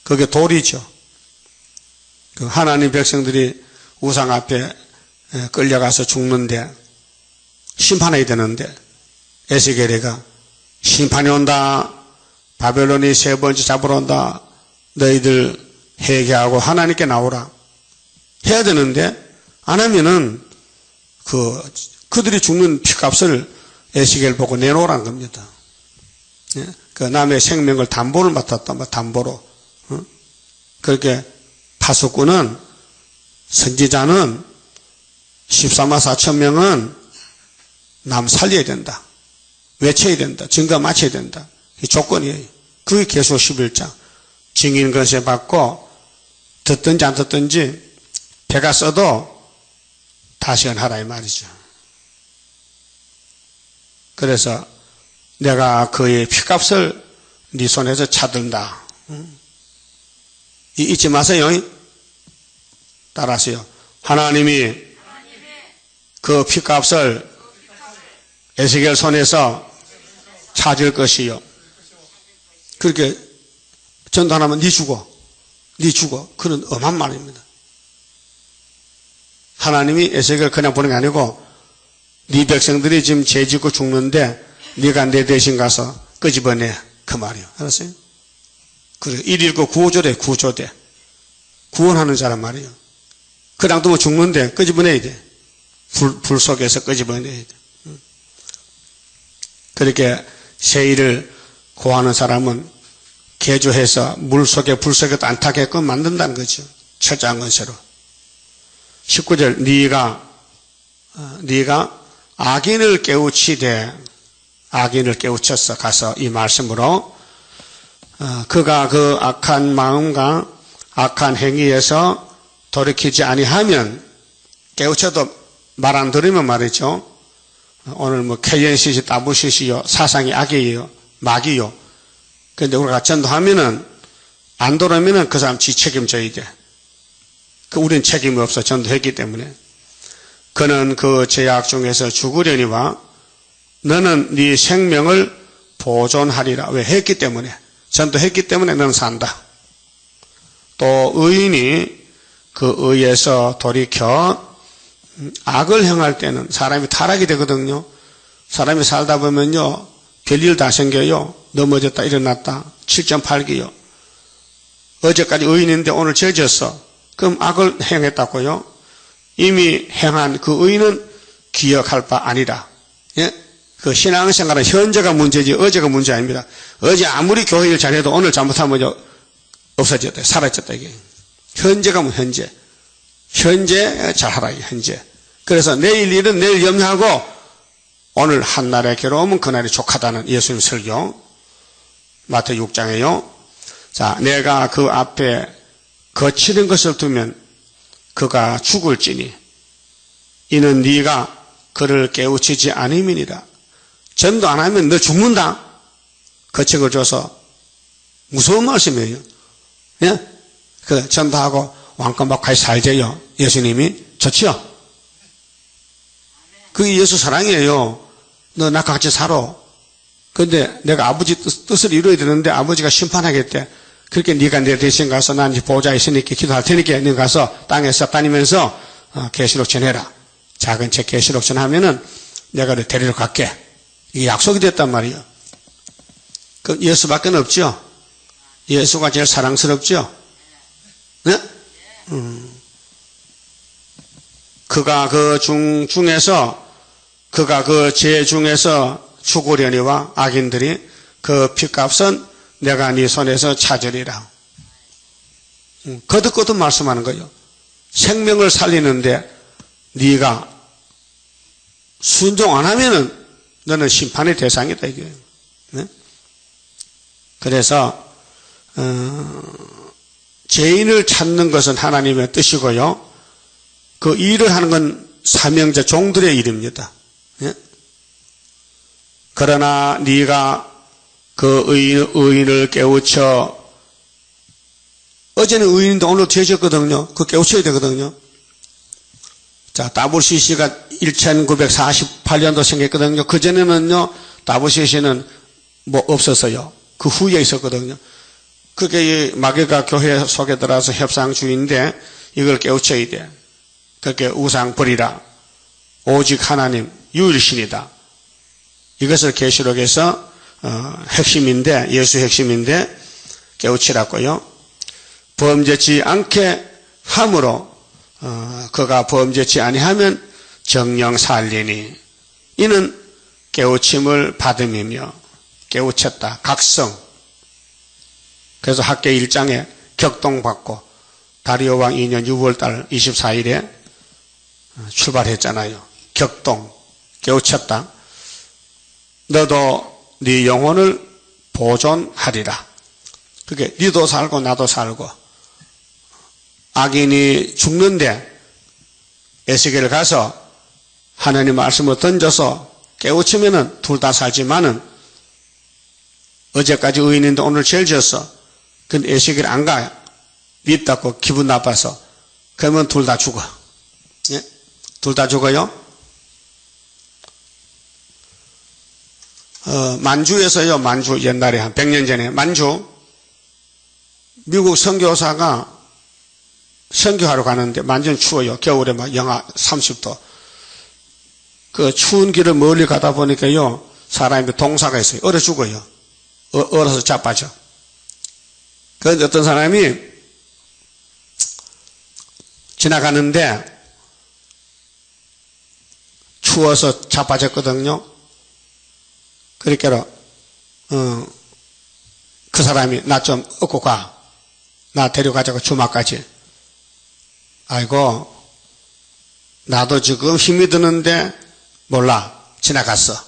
그게 도리죠. 그 하나님 백성들이 우상 앞에 끌려가서 죽는데 심판해야 되는데 에스겔이가 심판이 온다. 바벨론이 세 번째 잡으러 온다. 너희들 회개하고 하나님께 나오라. 해야 되는데 안 하면은 그들이 죽는 피값을 에스겔 보고 내놓으라는 겁니다. 예? 그 남의 생명을 담보를 맡았다. 담보로. 그렇게 파수꾼은 선지자는 14만 4천 명은 남 살려야 된다. 외쳐야 된다. 증거 마쳐야 된다. 이 조건이에요. 그게 계속 11장. 증인 권세 받고 듣든지 안 듣든지 배가 써도 다시는 하라 이 말이죠. 그래서 내가 그의 피값을 네 손에서 찾는다. 잊지 마세요. 따라하세요. 하나님이 그 피값을 에스겔 손에서 찾을 것이요. 그렇게 전도하면 네 죽어. 네 죽어. 그런 엄한 말입니다. 하나님이 에스겔 그냥 보는 게 아니고 네 백성들이 지금 죄 짓고 죽는데 네가 내 대신 가서 끄집어내. 그 말이요. 알았어요? 그래. 119 구조대 구조대. 구원하는 자란 말이에요. 그냥 두면 죽는데 끄집어내야 돼. 불 속에서 끄집어내야 돼. 그렇게 세일을 고하는 사람은 개조해서 물 속에 불 속에 안 타게끔 만든다는 거죠. 철저한 건세로. 19절 네가 악인을 깨우치되 악인을 깨우쳤어. 가서 이 말씀으로 그가 그 악한 마음과 악한 행위에서 돌이키지 아니하면, 깨우쳐도 말 안 들으면 말이죠. 오늘 뭐 KNCC, WCC요, 사상이 악이에요, 마귀요. 그런데 우리가 전도하면은, 안 돌아오면은 그 사람 지 책임져야 돼. 우리는 책임이 없어, 전도했기 때문에. 그는 그 죄악 중에서 죽으려니와 너는 네 생명을 보존하리라. 왜? 했기 때문에. 전도했기 때문에 너는 산다. 또 의인이 그 의에서 돌이켜 악을 행할 때는 사람이 타락이 되거든요. 사람이 살다 보면요, 별일 다 생겨요. 넘어졌다 일어났다. 7.8기요. 어제까지 의인인데 오늘 죄졌어. 그럼 악을 행했다고요. 이미 행한 그 의인은 기억할 바 아니라. 예? 그 신앙생활은 현재가 문제지 어제가 문제 아닙니다. 어제 아무리 교회 일 잘해도 오늘 잘못하면 없어졌다, 사라졌다 이게. 현재가 현재. 현재 잘하라 현재. 그래서 내일 일은 내일 염려하고 오늘 한날의 괴로움은 그날이 족하다는 예수님 설교. 마태복음 6장에요. 자, 내가 그 앞에 거치는 것을 두면 그가 죽을지니 이는 네가 그를 깨우치지 않음이니라. 전도 안 하면 너 죽는다. 거친 걸 줘서 무서운 말씀이에요. 예? 그 전도하고 왕권 받고 같이 살재요. 예수님이 좋지요. 그게 예수 사랑이에요. 너 나과 같이 살아. 근데 내가 아버지 뜻을 이루어야 되는데 아버지가 심판하겠대. 그렇게 네가 내 대신 가서 난 이제 보호자 있으니까 기도할 테니까 네가 가서 땅에 싹 다니면서 계시록 전해라. 작은 책 계시록 전하면은 내가 너 데리러 갈게. 이게 약속이 됐단 말이에요. 그 예수밖에 없죠. 예수가 제일 사랑스럽죠. 네? 그가 그 중에서 그가 그 죄 중에서 죽으려니와 악인들이 그 핏값은 내가 네 손에서 찾으리라. 거듭거듭 말씀하는 거예요. 생명을 살리는데 네가 순종 안 하면은 너는 심판의 대상이다 이게. 네? 그래서 죄인을 찾는 것은 하나님의 뜻이고요. 그 일을 하는 건 사명자 종들의 일입니다. 네? 그러나 네가 그 의인을 깨우쳐, 어제는 의인인데 오늘 죄졌거든요. 그 깨우쳐야 되거든요. 자, WCC가 1948년도 생겼거든요. 그전에는요, WCC는 뭐 없었어요. 그 후에 있었거든요. 그게 마귀가 교회 속에 들어와서 협상 중인데 이걸 깨우쳐야 돼. 그렇게 우상 버리라. 오직 하나님 유일신이다. 이것을 계시록에서 핵심인데, 예수 핵심인데 깨우치라고요. 범죄치 않게 함으로 그가 범죄치 아니하면 정령 살리니 이는 깨우침을 받음이며 깨우쳤다. 각성. 그래서 학계 1장에 격동받고 다리오 왕 2년 6월달 24일에 출발했잖아요. 격동. 깨우쳤다. 너도 네 영혼을 보존하리라. 그게 니도 살고 나도 살고. 악인이 죽는데 에스겔 가서 하나님 말씀을 던져서 깨우치면은 둘 다 살지만은 어제까지 의인인데 오늘 죄를 지었어. 근데 에스겔 안 가. 밉다고 기분 나빠서. 그러면 둘 다 죽어. 예? 둘 다 죽어요. 만주에서요, 만주 옛날에 한 100년 전에 만주 미국 선교사가 선교하러 가는데 만주는 추워요. 겨울에 막 영하 30도. 그 추운 길을 멀리 가다 보니까요, 사람이 동사가 있어요. 얼어 죽어요. 얼어서 자빠져. 그런데 어떤 사람이 지나가는데 추워서 자빠졌거든요. 그러니까 그 사람이 나 좀 업고 가. 나 데려가자고 주막까지. 아이고, 나도 지금 힘이 드는데 몰라. 지나갔어.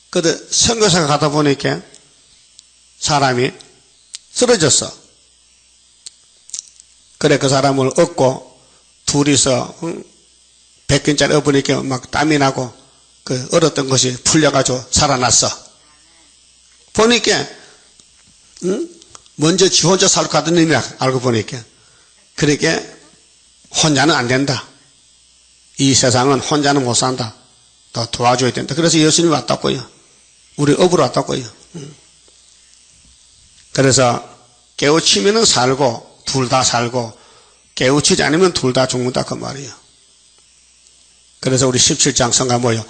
근데 선교사가 가다 보니까 사람이 쓰러졌어. 그래 그 사람을 얻고 둘이서 100근짜리 얻으니까 막 땀이 나고 그 얻었던 것이 풀려가지고 살아났어. 보니까 먼저 지 혼자 살고 가던 놈이 알고 보니까 그러니까 혼자는 안 된다. 이 세상은 혼자는 못 산다. 더 도와줘야 된다. 그래서 예수님이 왔다고요. 우리 업으로 왔다고요. 그래서 깨우치면은 살고 둘 다 살고 깨우치지 않으면 둘 다 죽는다 그 말이에요. 그래서 우리 17장 성가 뭐예요?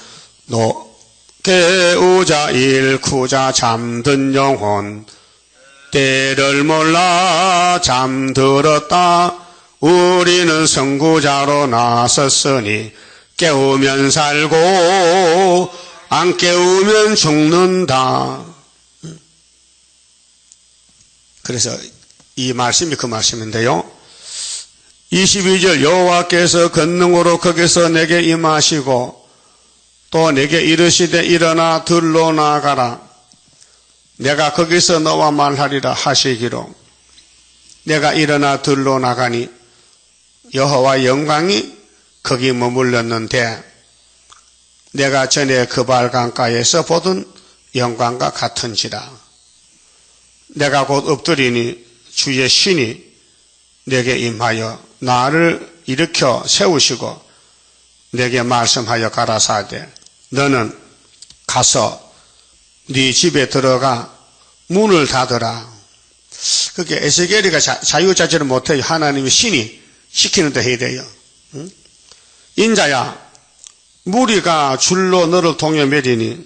깨우자 일쿠자 잠든 영혼 때를 몰라 잠들었다. 우리는 선구자로 나섰으니 깨우면 살고 안 깨우면 죽는다. 그래서 이 말씀이 그 말씀인데요. 22절 여호와께서 권능으로 거기서 내게 임하시고 또 내게 이르시되 일어나 들로 나가라. 내가 거기서 너와 말하리라 하시기로 내가 일어나 들로 나가니 여호와 영광이 거기 머물렀는데 내가 전에 그발 강가에서 보던 영광과 같은지라. 내가 곧 엎드리니 주의 신이 내게 임하여 나를 일으켜 세우시고 내게 말씀하여 가라사대 너는 가서 네 집에 들어가 문을 닫으라. 그게 에스겔이가 자유자재를 못해요. 하나님이 신이 시키는 데 해야 돼요. 인자야 무리가 줄로 너를 동여매리니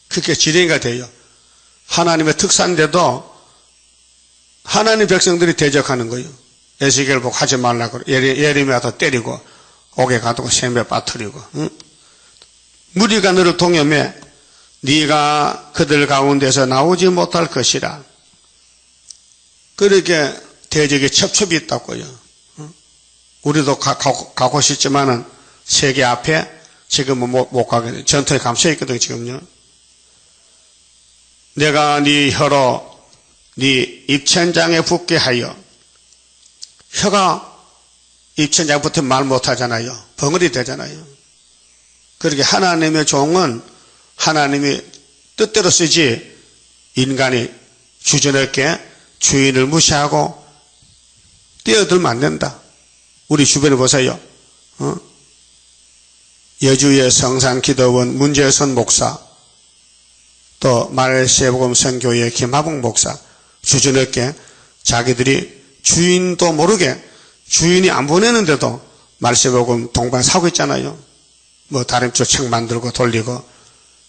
그게 지령이가 돼요. 하나님의 특사인데도 하나님 백성들이 대적하는 거예요. 에스겔 보고 하지 말라고 예레미야도 때리고 옥에 가두고 샘에 빠뜨리고 무리가 너를 동여매 네가 그들 가운데서 나오지 못할 것이라. 그렇게 대적이 첩첩이 있다고요. 우리도 가고 싶지만은 세계 앞에 지금은 못 가게 돼. 전투에 감춰 있거든 지금요. 내가 네 혀로 네 입천장에 붙게 하여 혀가 입천장에 붙으면 말 못하잖아요. 벙어리 되잖아요. 그렇게 하나님의 종은 하나님이 뜻대로 쓰지 인간이 주저넘게 주인을 무시하고 뛰어들면 안 된다. 우리 주변에 보세요. 여주의 성산기도원 문재선 목사 또 말세복음 선교회 김하봉 목사 주저넘게 자기들이 주인도 모르게 주인이 안 보내는데도 말세복음 동반 사고 있잖아요. 뭐 다림줄 책 만들고 돌리고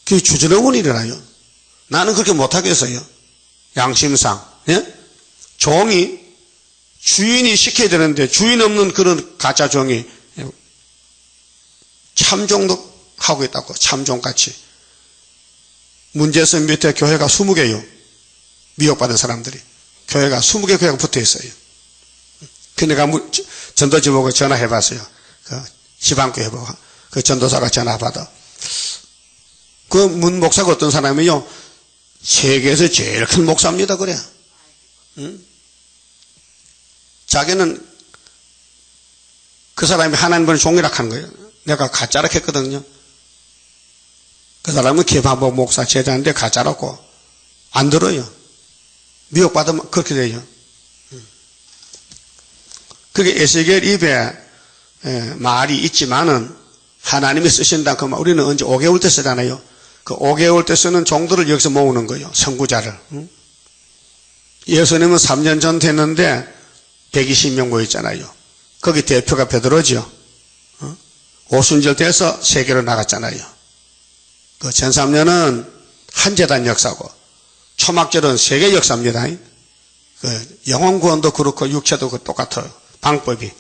그게 주저넘은 일이라요. 나는 그렇게 못하겠어요. 양심상. 예? 종이 주인이 시켜야 되는데 주인 없는 그런 가짜 종이 참종도 하고 있다고. 참종같이. 문제선 밑에 교회가 20개요. 미혹받은 사람들이. 교회가 20개 교회가 붙어 있어요. 그 내가 전도지 보고 전화해 봤어요. 그 지방교회 보고. 그 전도사가 전화 받아. 그 문 목사가 어떤 사람이요? 세계에서 제일 큰 목사입니다. 그래. 응? 자기는 그 사람이 하나님을 종이라 하는 거예요. 내가 가짜라 했거든요. 그 사람은 김하봉 목사 제자인데 가짜라고 안 들어요. 미혹받으면 그렇게 돼요. 그게 에스겔 입에 말이 있지만은 하나님이 쓰신다 그 말. 우리는 언제 5개월 때 쓰잖아요. 그 5개월 때 쓰는 종들을 여기서 모으는 거예요. 선구자를. 예수님은 3년 전 됐는데 120명 모였잖아요. 거기 대표가 베드로죠. 오순절 돼서 세계로 나갔잖아요. 그 전 3년은 한재단 역사고 초막절은 세계 역사입니다. 그 영혼 구원도 그렇고 육체도 그 똑같아요. 방법이.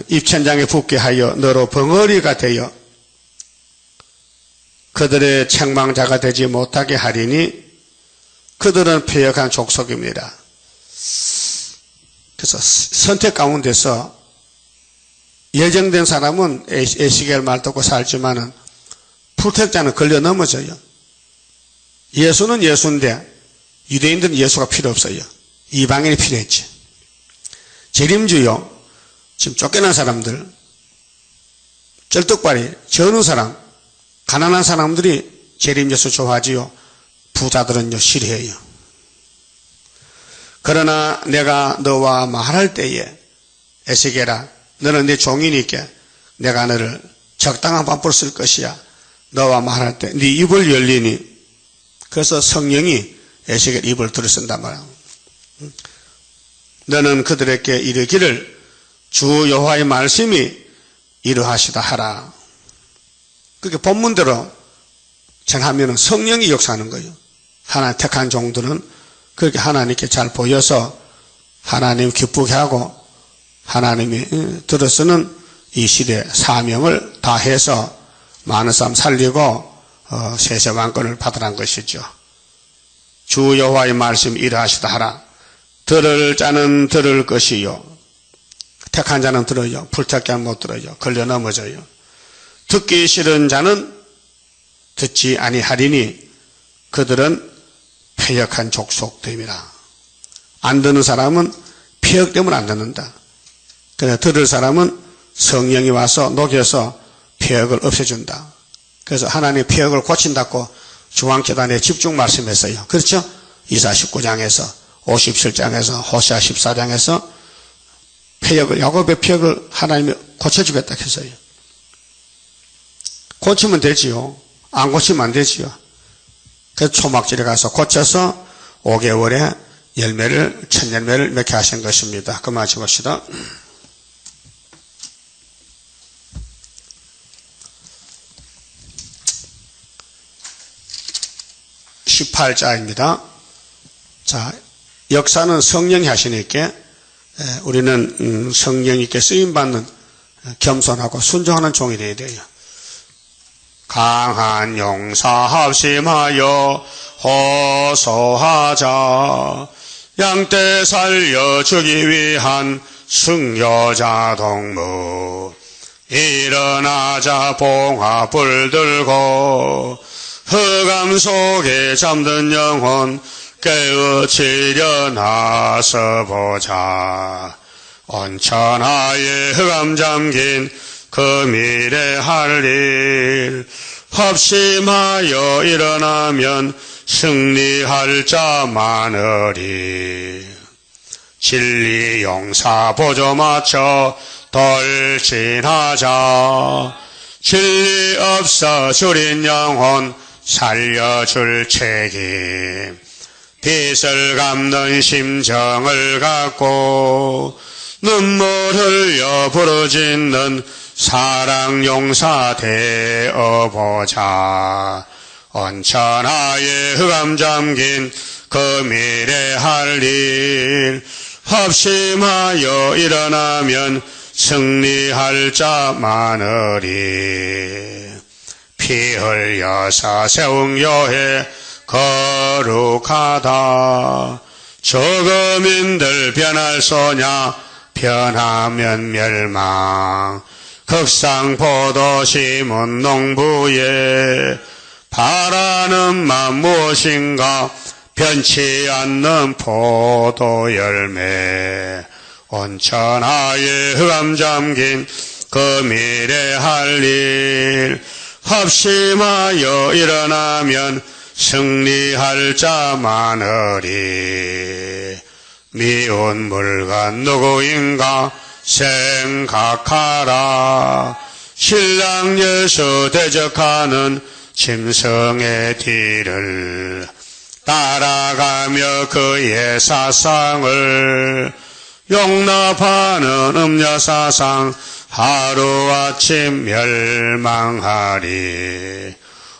입천장에 붙게 하여 너로 벙어리가 되어 그들의 책망자가 되지 못하게 하리니 그들은 패역한 족속입니다. 그래서 선택 가운데서 예정된 사람은 에스겔 말 듣고 살지만은 불택자는 걸려 넘어져요. 예수는 예수인데 유대인들은 예수가 필요 없어요. 이방인이 필요했지. 재림주요, 지금 쫓겨난 사람들, 쩔뚝발이, 저는 사람, 가난한 사람들이 재림주에서 좋아하지요. 부자들은요, 싫어해요. 그러나 내가 너와 말할 때에 에스겔아, 너는 내 종이니까 내가 너를 적당한 방법으로 쓸 것이야. 너와 말할 때 네 입을 열리니. 그래서 성령이 에스겔 입을 들어쓴단 말이야. 너는 그들에게 이르기를 주 여호와의 말씀이 이러하시다 하라. 그렇게 본문대로 전하면 성령이 역사하는 거예요. 하나님 택한 종들은 그렇게 하나님께 잘 보여서 하나님 기쁘게 하고 하나님이 들어서는 이 시대 사명을 다해서 많은 사람 살리고 세세왕권을 받으란 것이죠. 주 여호와의 말씀 이러하시다 하라. 들을 자는 들을 것이요. 택한 자는 들어요. 불택한 자는 못 들어요. 걸려 넘어져요. 듣기 싫은 자는 듣지 아니하리니 그들은 패역한 족속됨이라. 안 듣는 사람은 패역 때문에 안 듣는다. 그래 들을 사람은 성령이 와서 녹여서 패역을 없애준다. 그래서 하나님의 패역을 고친다고 중앙재단에 집중 말씀했어요. 그렇죠? 이사 19장에서 57장에서 호세아 14장에서 패역을, 야곱의 패역을 하나님이 고쳐주겠다 했어요. 고치면 되지요. 안 고치면 안 되지요. 그래서 초막절에 가서 고쳐서 5개월에 열매를, 첫 열매를 맺게 하신 것입니다. 그만 해봅시다. 18자입니다. 자, 역사는 성령이 하시니까 우리는 성령님께 쓰임받는 겸손하고 순종하는 종이 되어야 돼요. 강한 용사 합심하여 호소하자. 양떼 살려주기 위한 승려자 동무. 일어나자 봉화불 들고 흑암 속에 잠든 영혼 깨우치려 나서보자. 온천하에 흑암 잠긴 그 미래 할 일 합심하여 일어나면 승리할 자 많으리. 진리 용사 보조 맞춰 돌진하자. 진리 없어 줄인 영혼 살려줄 책임. 빛을 갚는 심정을 갖고 눈물 흘려 부르짖는 사랑 용사 되어보자. 온천하에 흑암 잠긴 그 미래 할 일 합심하여 일어나면 승리할 자 많으리. 피 흘려서 세운 교회 거룩하다. 저거민들 변할 소냐 변하면 멸망. 극상포도 심은 농부에 바라는 맘 무엇인가 변치 않는 포도 열매. 온천하에 흑암 잠긴 그 미래 할 일 합심하여 일어나면 승리할 자 많으리. 미운 물건 누구인가 생각하라. 신랑 예수 대적하는 짐승의 뒤를 따라가며 그의 사상을 용납하는 음녀사상 하루아침 멸망하리.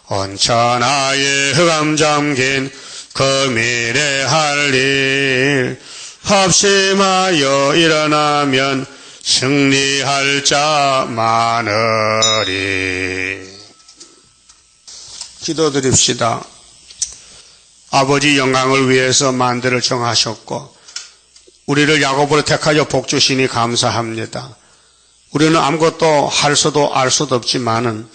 온천하에 흑암 잠긴 그 미래 할 일 합심하여 일어나면 승리할 자 많으리. 기도드립시다. 아버지 영광을 위해서 만대를 정하셨고 우리를 야곱으로 택하여 복주시니 감사합니다. 우리는 아무것도 할 수도 알 수도 없지만은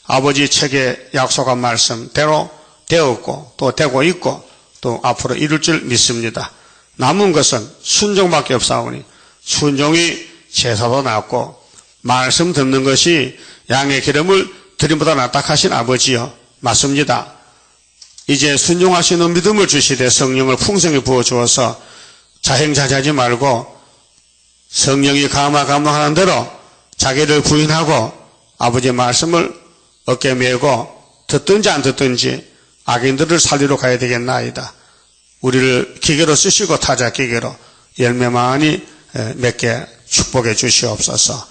아버지 책에 약속한 말씀대로 되었고 또 되고 있고 또 앞으로 이룰 줄 믿습니다. 남은 것은 순종밖에 없사오니 순종이 제사보다 낫고 말씀 듣는 것이 양의 기름을 드림보다 낫다 하신 아버지여 맞습니다. 이제 순종할 수 있는 믿음을 주시되 성령을 풍성히 부어주어서 자행자제하지 말고 성령이 감화하는 대로 자기를 부인하고 아버지의 말씀을 어깨에 메고 듣든지 안 듣든지 악인들을 살리러 가야 되겠나이다. 우리를 기계로 쓰시고 타자 기계로 열매 많이 맺게 축복해 주시옵소서.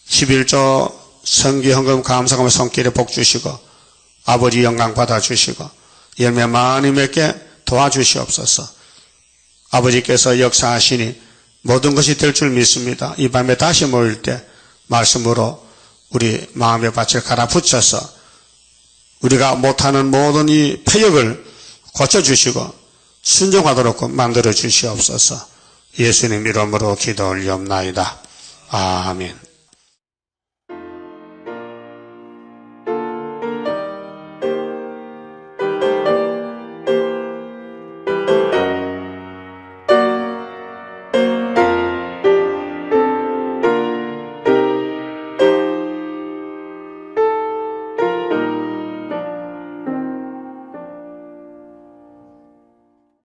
11조 성기 헌금 감사하며 손길에 복 주시고 아버지 영광 받아 주시고 열매 많이 맺게 도와주시옵소서. 아버지께서 역사하시니 모든 것이 될 줄 믿습니다. 이 밤에 다시 모일 때 말씀으로 우리 마음의 밭을 갈아붙여서 우리가 못하는 모든 이 폐역을 고쳐주시고 순종하도록 만들어 주시옵소서. 예수님 이름으로 기도 올리옵나이다. 아멘.